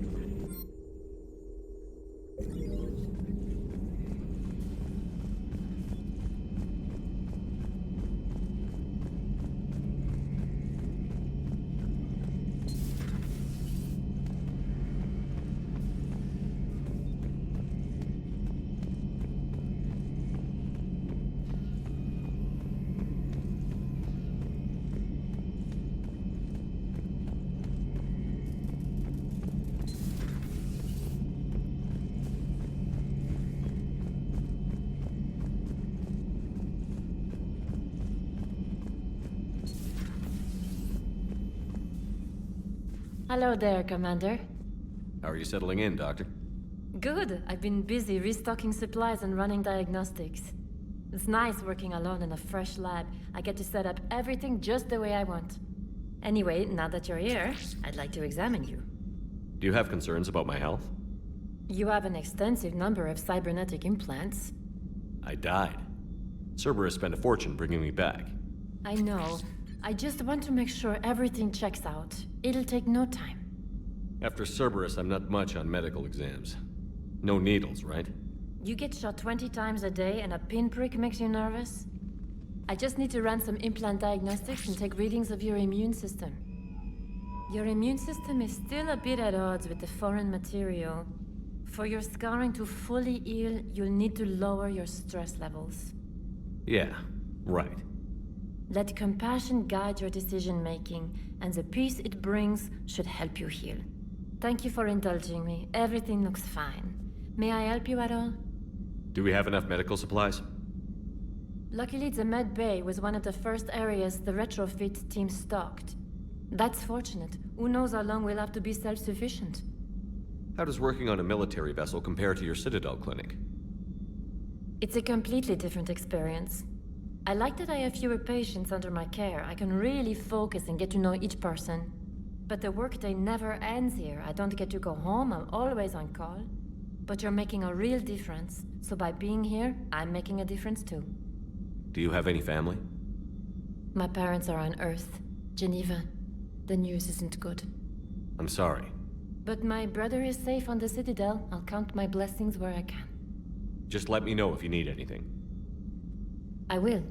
Hello there, Commander. How are you settling in, Doctor? Good. I've been busy restocking supplies and running diagnostics. It's nice working alone in a fresh lab. I get to set up everything just the way I want. Anyway, now that you're here, I'd like to examine you. Do you have concerns about my health? You have an extensive number of cybernetic implants. I died. Cerberus spent a fortune bringing me back. I know. I just want to make sure everything checks out. It'll take no time. After Cerberus, I'm not much on medical exams. No needles, right? You get shot 20 times a day and a pinprick makes you nervous? I just need to run some implant diagnostics and take readings of your immune system. Your immune system is still a bit at odds with the foreign material. For your scarring to fully heal, you'll need to lower your stress levels. Yeah, right. Let compassion guide your decision-making, and the peace it brings should help you heal. Thank you for indulging me. Everything looks fine. May I help you at all? Do we have enough medical supplies? Luckily, the med bay was one of the first areas the retrofit team stocked. That's fortunate. Who knows how long we'll have to be self-sufficient. How does working on a military vessel compare to your Citadel clinic? It's a completely different experience. I like that I have fewer patients under my care. I can really focus and get to know each person. But the workday never ends here. I don't get to go home. I'm always on call. But you're making a real difference. So by being here, I'm making a difference too. Do you have any family? My parents are on Earth, Geneva. The news isn't good. I'm sorry. But my brother is safe on the Citadel. I'll count my blessings where I can. Just let me know if you need anything. I will.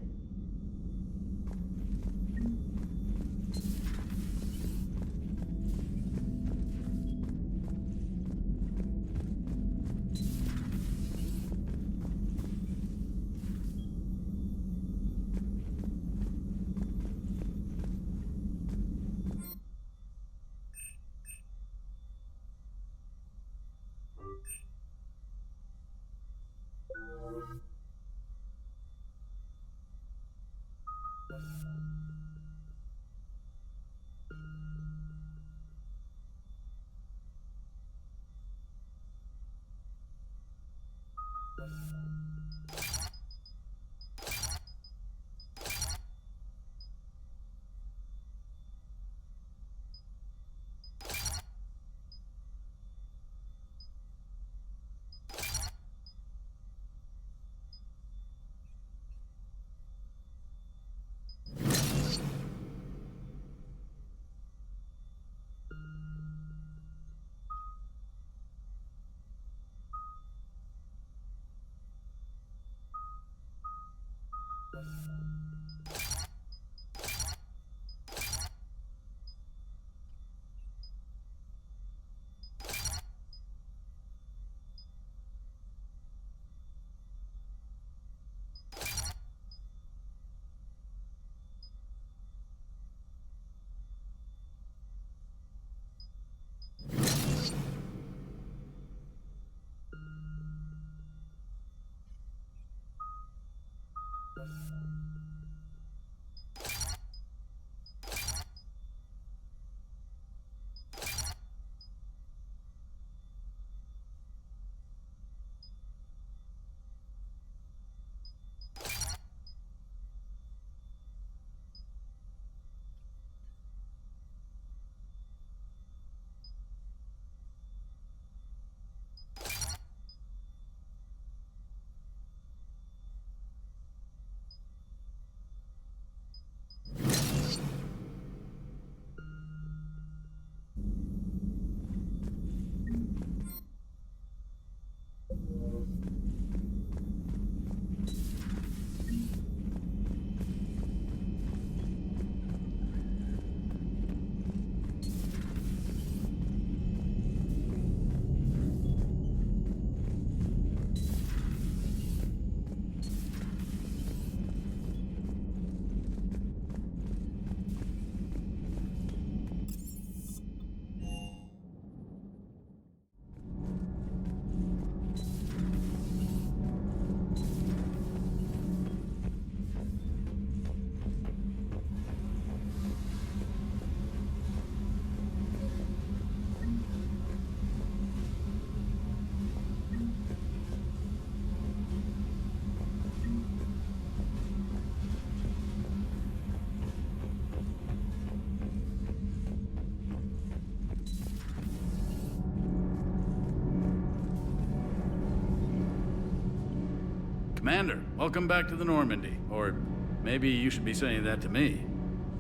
Commander, welcome back to the Normandy. Or maybe you should be saying that to me.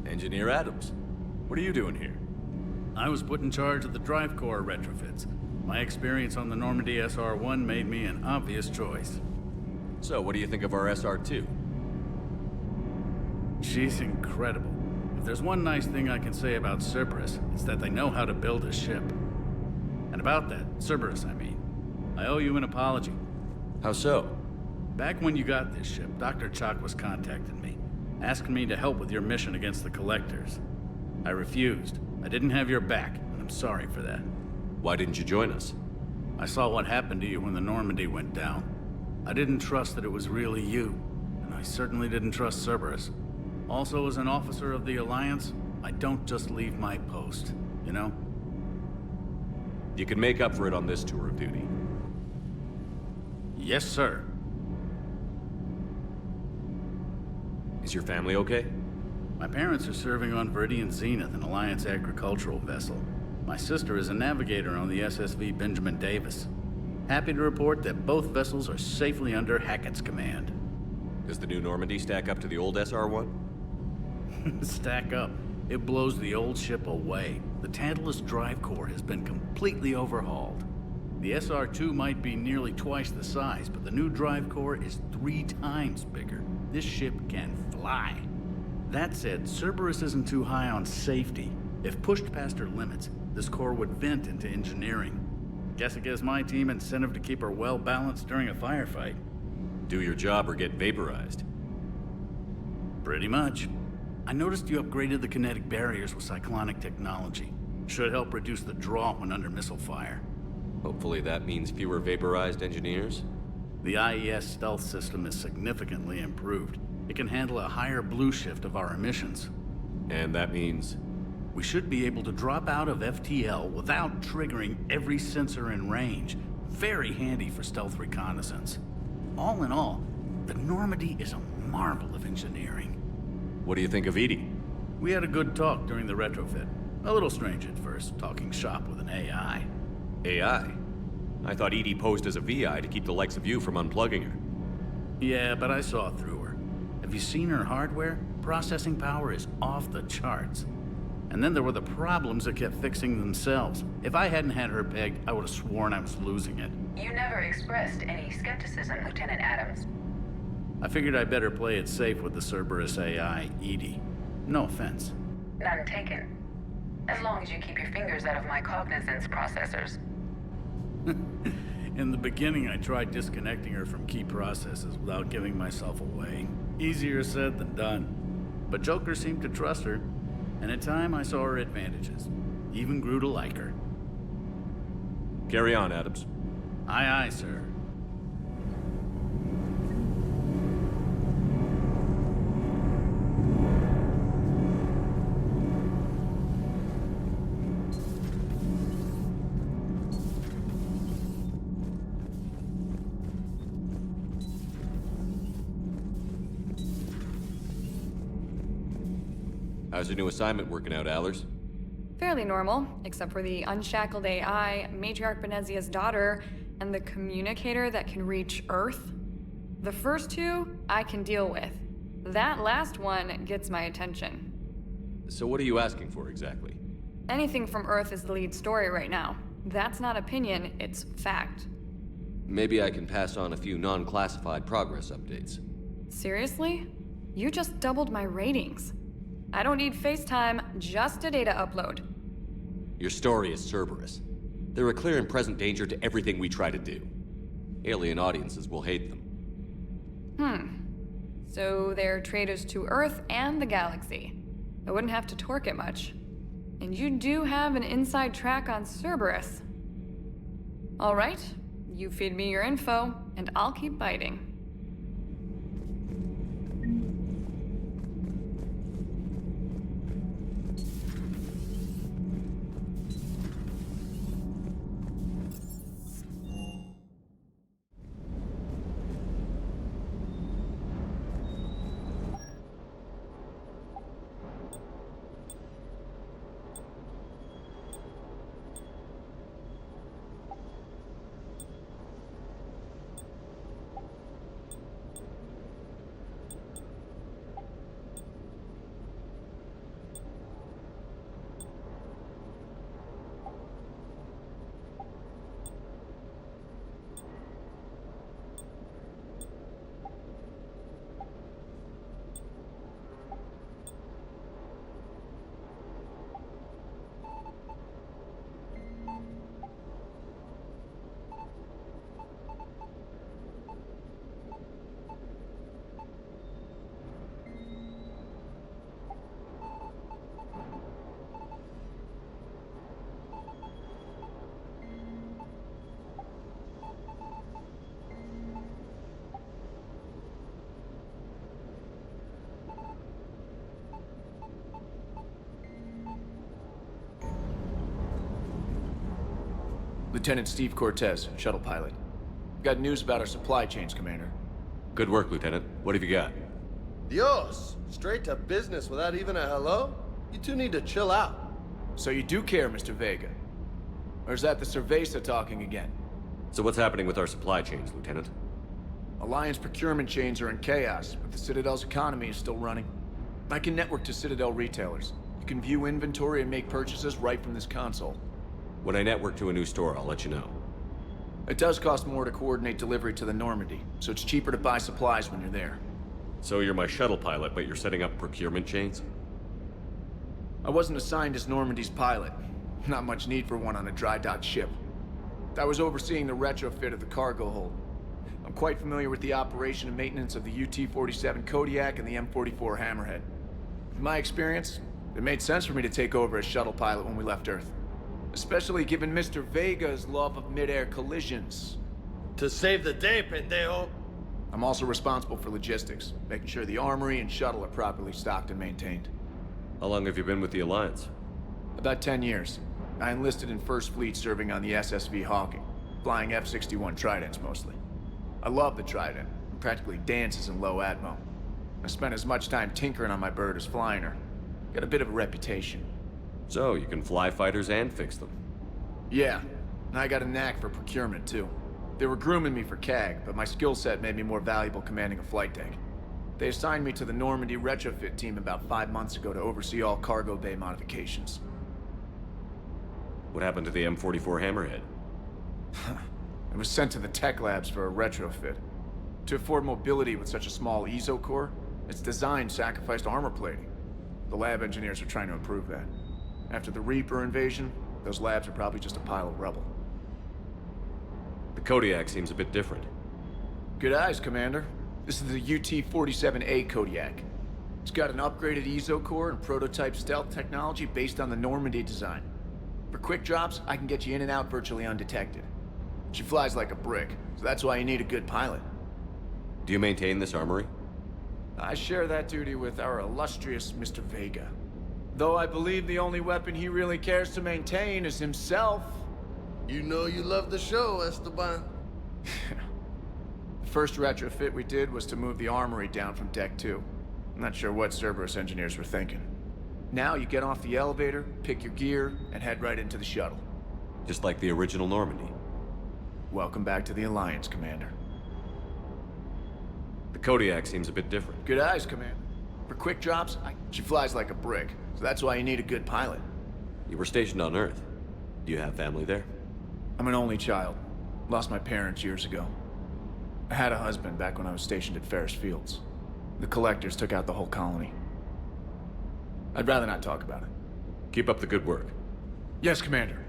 Engineer Adams, what are you doing here? I was put in charge of the drive core retrofits. My experience on the Normandy SR-1 made me an obvious choice. So, what do you think of our SR-2? She's incredible. If there's one nice thing I can say about Cerberus, it's that they know how to build a ship. And about that, Cerberus, I mean, I owe you an apology. How so? Back when you got this ship, Dr. Chalk was contacting me, asking me to help with your mission against the Collectors. I refused. I didn't have your back, and I'm sorry for that. Why didn't you join us? I saw what happened to you when the Normandy went down. I didn't trust that it was really you, and I certainly didn't trust Cerberus. Also, as an officer of the Alliance, I don't just leave my post, you know? You can make up for it on this tour of duty. Yes, sir. Is your family okay? My parents are serving on Viridian Zenith, an Alliance agricultural vessel. My sister is a navigator on the SSV Benjamin Davis. Happy to report that both vessels are safely under Hackett's command. Does the new Normandy stack up to the old SR-1? Stack up. It blows the old ship away. The Tantalus drive core has been completely overhauled. The SR-2 might be nearly twice the size, but the new drive core is 3 times bigger. This ship can fly. That said, Cerberus isn't too high on safety. If pushed past her limits, this core would vent into engineering. Guess it gives my team incentive to keep her well balanced during a firefight. Do your job or get vaporized. Pretty much. I noticed you upgraded the kinetic barriers with cyclonic technology. Should help reduce the draw when under missile fire. Hopefully that means fewer vaporized engineers? The IES stealth system is significantly improved. It can handle a higher blue shift of our emissions. And that means? We should be able to drop out of FTL without triggering every sensor in range. Very handy for stealth reconnaissance. All in all, the Normandy is a marvel of engineering. What do you think of Edie? We had a good talk during the retrofit. A little strange at first, talking shop with an AI. AI? I thought Edie posed as a VI to keep the likes of you from unplugging her. Yeah, but I saw through her. Have you seen her hardware? Processing power is off the charts. And then there were the problems that kept fixing themselves. If I hadn't had her pegged, I would have sworn I was losing it. You never expressed any skepticism, Lieutenant Adams. I figured I'd better play it safe with the Cerberus AI, Edie. No offense. None taken. As long as you keep your fingers out of my cognizance processors. In the beginning, I tried disconnecting her from key processes without giving myself away. Easier said than done. But Joker seemed to trust her, and in time I saw her advantages. Even grew to like her. Carry on, Adams. Aye, aye, sir. How's your new assignment working out, Allers? Fairly normal, except for the unshackled AI, Matriarch Benezia's daughter, and the communicator that can reach Earth. The first two, I can deal with. That last one gets my attention. So what are you asking for exactly? Anything from Earth is the lead story right now. That's not opinion, it's fact. Maybe I can pass on a few non-classified progress updates. Seriously? You just doubled my ratings. I don't need FaceTime, just a data upload. Your story is Cerberus. They're a clear and present danger to everything we try to do. Alien audiences will hate them. So they're traitors to Earth and the galaxy. I wouldn't have to torque it much. And you do have an inside track on Cerberus. All right, you feed me your info, and I'll keep biting. Lieutenant Steve Cortez, shuttle pilot. Got news about our supply chains, Commander. Good work, Lieutenant. What have you got? Dios! Straight to business without even a hello? You two need to chill out. So you do care, Mr. Vega? Or is that the Cerveza talking again? So what's happening with our supply chains, Lieutenant? Alliance procurement chains are in chaos, but the Citadel's economy is still running. I can network to Citadel retailers. You can view inventory and make purchases right from this console. When I network to a new store, I'll let you know. It does cost more to coordinate delivery to the Normandy, so it's cheaper to buy supplies when you're there. So you're my shuttle pilot, but you're setting up procurement chains? I wasn't assigned as Normandy's pilot. Not much need for one on a dry dock ship. I was overseeing the retrofit of the cargo hold. I'm quite familiar with the operation and maintenance of the UT-47 Kodiak and the M44 Hammerhead. In my experience, it made sense for me to take over as shuttle pilot when we left Earth. Especially given Mr. Vega's love of mid-air collisions. To save the day, pendejo! I'm also responsible for logistics, making sure the armory and shuttle are properly stocked and maintained. How long have you been with the Alliance? About 10 years. I enlisted in First Fleet serving on the SSV Hawking, flying F-61 Tridents mostly. I love the Trident. It practically dances in low atmo. I spent as much time tinkering on my bird as flying her. Got a bit of a reputation. So, you can fly fighters and fix them? Yeah, and I got a knack for procurement too. They were grooming me for CAG, but my skill set made me more valuable commanding a flight deck. They assigned me to the Normandy retrofit team about 5 months ago to oversee all cargo bay modifications. What happened to the M44 Hammerhead? It was sent to the tech labs for a retrofit. To afford mobility with such a small ESO core, its design sacrificed armor plating. The lab engineers are trying to improve that. After the Reaper invasion, those labs are probably just a pile of rubble. The Kodiak seems a bit different. Good eyes, Commander. This is the UT-47A Kodiak. It's got an upgraded ESO core and prototype stealth technology based on the Normandy design. For quick drops, I can get you in and out virtually undetected. She flies like a brick, so that's why you need a good pilot. Do you maintain this armory? I share that duty with our illustrious Mr. Vega. Though I believe the only weapon he really cares to maintain is himself. You know you love the show, Esteban. The first retrofit we did was to move the armory down from Deck 2. I'm not sure what Cerberus engineers were thinking. Now you get off the elevator, pick your gear, and head right into the shuttle. Just like the original Normandy. Welcome back to the Alliance, Commander. The Kodiak seems a bit different. Good eyes, Commander. For quick drops, she flies like a brick, so that's why you need a good pilot. You were stationed on Earth. Do you have family there? I'm an only child. Lost my parents years ago. I had a husband back when I was stationed at Ferris Fields. The Collectors took out the whole colony. I'd rather not talk about it. Keep up the good work. Yes, Commander.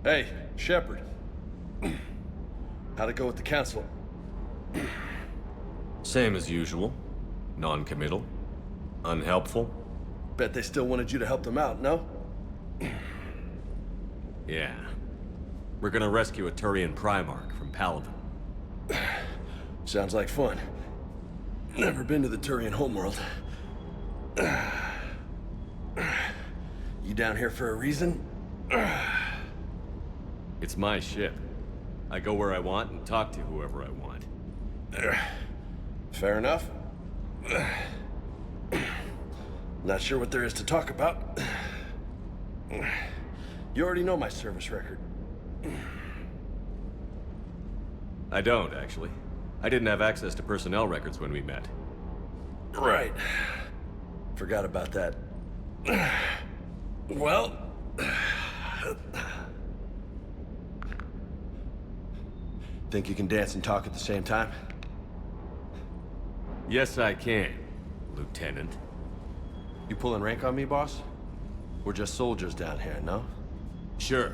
Hey, Shepard. How'd it go with the council? Same as usual. Non-committal. Unhelpful. Bet they still wanted you to help them out, no? Yeah. We're gonna rescue a Turian Primarch from Palaven. Sounds like fun. Never been to the Turian homeworld. You down here for a reason? It's my ship. I go where I want and talk to whoever I want. Fair enough. Not sure what there is to talk about. You already know my service record. I don't, actually. I didn't have access to personnel records when we met. Right. Forgot about that. Well... Think you can dance and talk at the same time? Yes, I can, Lieutenant. You pulling rank on me, boss? We're just soldiers down here, no? Sure.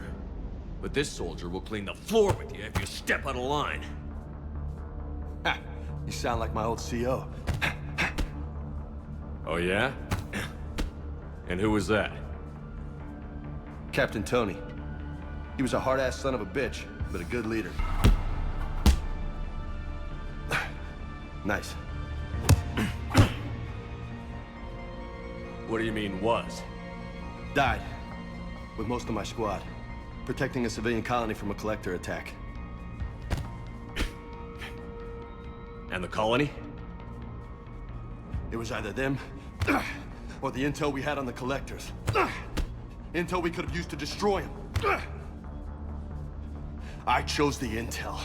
But this soldier will clean the floor with you if you step out of line. Ha! You sound like my old CO. Oh, yeah? And who was that? Captain Tony. He was a hard-ass son of a bitch, but a good leader. Nice. What do you mean, was? Died. With most of my squad. Protecting a civilian colony from a collector attack. And the colony? It was either them, or the intel we had on the collectors. Intel we could have used to destroy them. I chose the intel.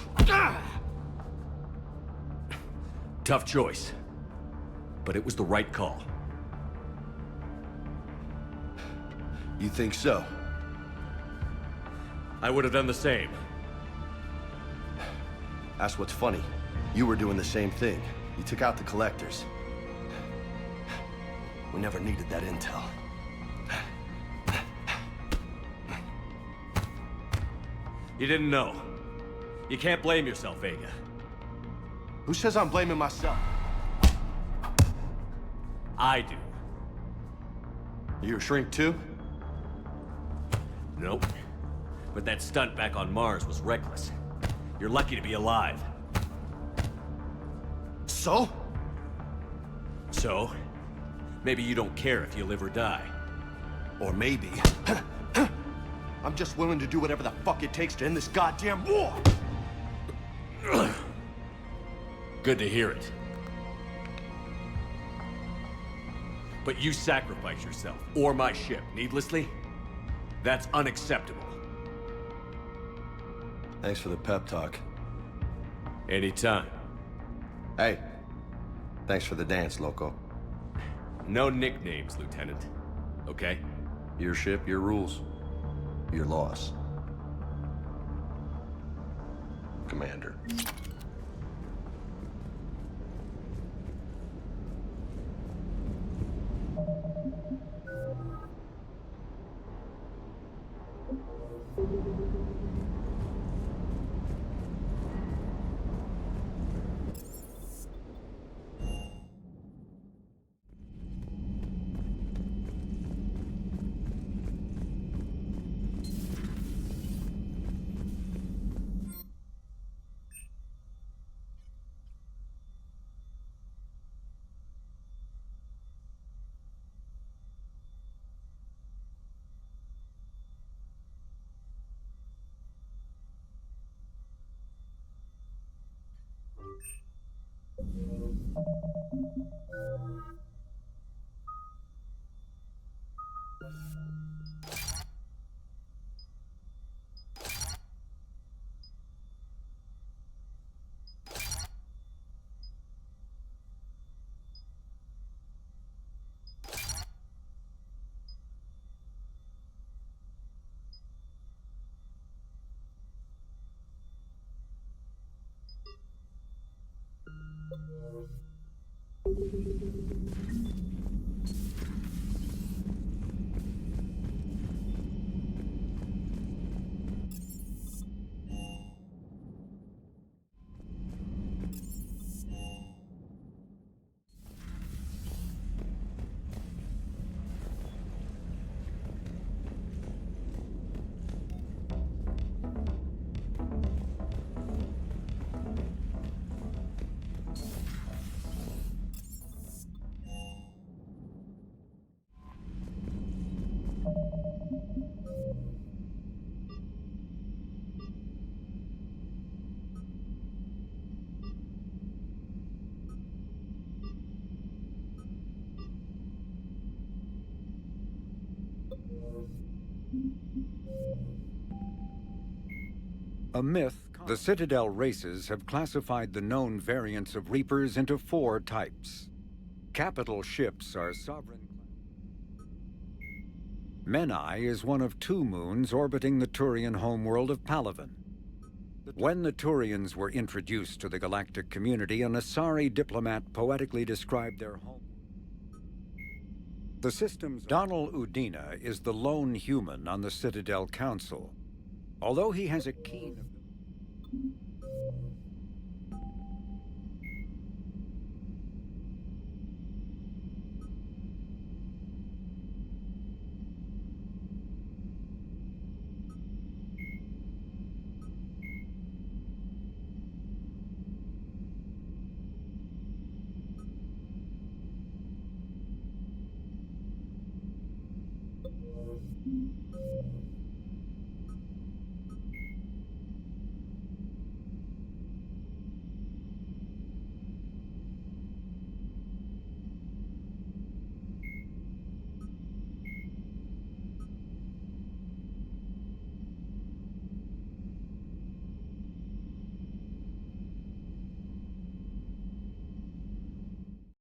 Tough choice. But it was the right call. You think so? I would have done the same. That's what's funny. You were doing the same thing. You took out the collectors. We never needed that intel. You didn't know. You can't blame yourself, Vega. Who says I'm blaming myself? I do. You a shrink too? Nope. But that stunt back on Mars was reckless. You're lucky to be alive. So? So? Maybe you don't care if you live or die. Or maybe... I'm just willing to do whatever the fuck it takes to end this goddamn war! Good to hear it. But you sacrifice yourself, or my ship, needlessly? That's unacceptable. Thanks for the pep talk. Anytime. Hey, thanks for the dance, loco. No nicknames, Lieutenant. Okay? Your ship, your rules. Your loss. Commander. A myth, the Citadel races have classified the known variants of Reapers into 4 types. Capital ships are sovereign. Menai is one of 2 moons orbiting the Turian homeworld of Palaven. When the Turians were introduced to the galactic community, an Asari diplomat poetically described their home. The system's Donal Udina is the lone human on the Citadel Council. Although he has a keen...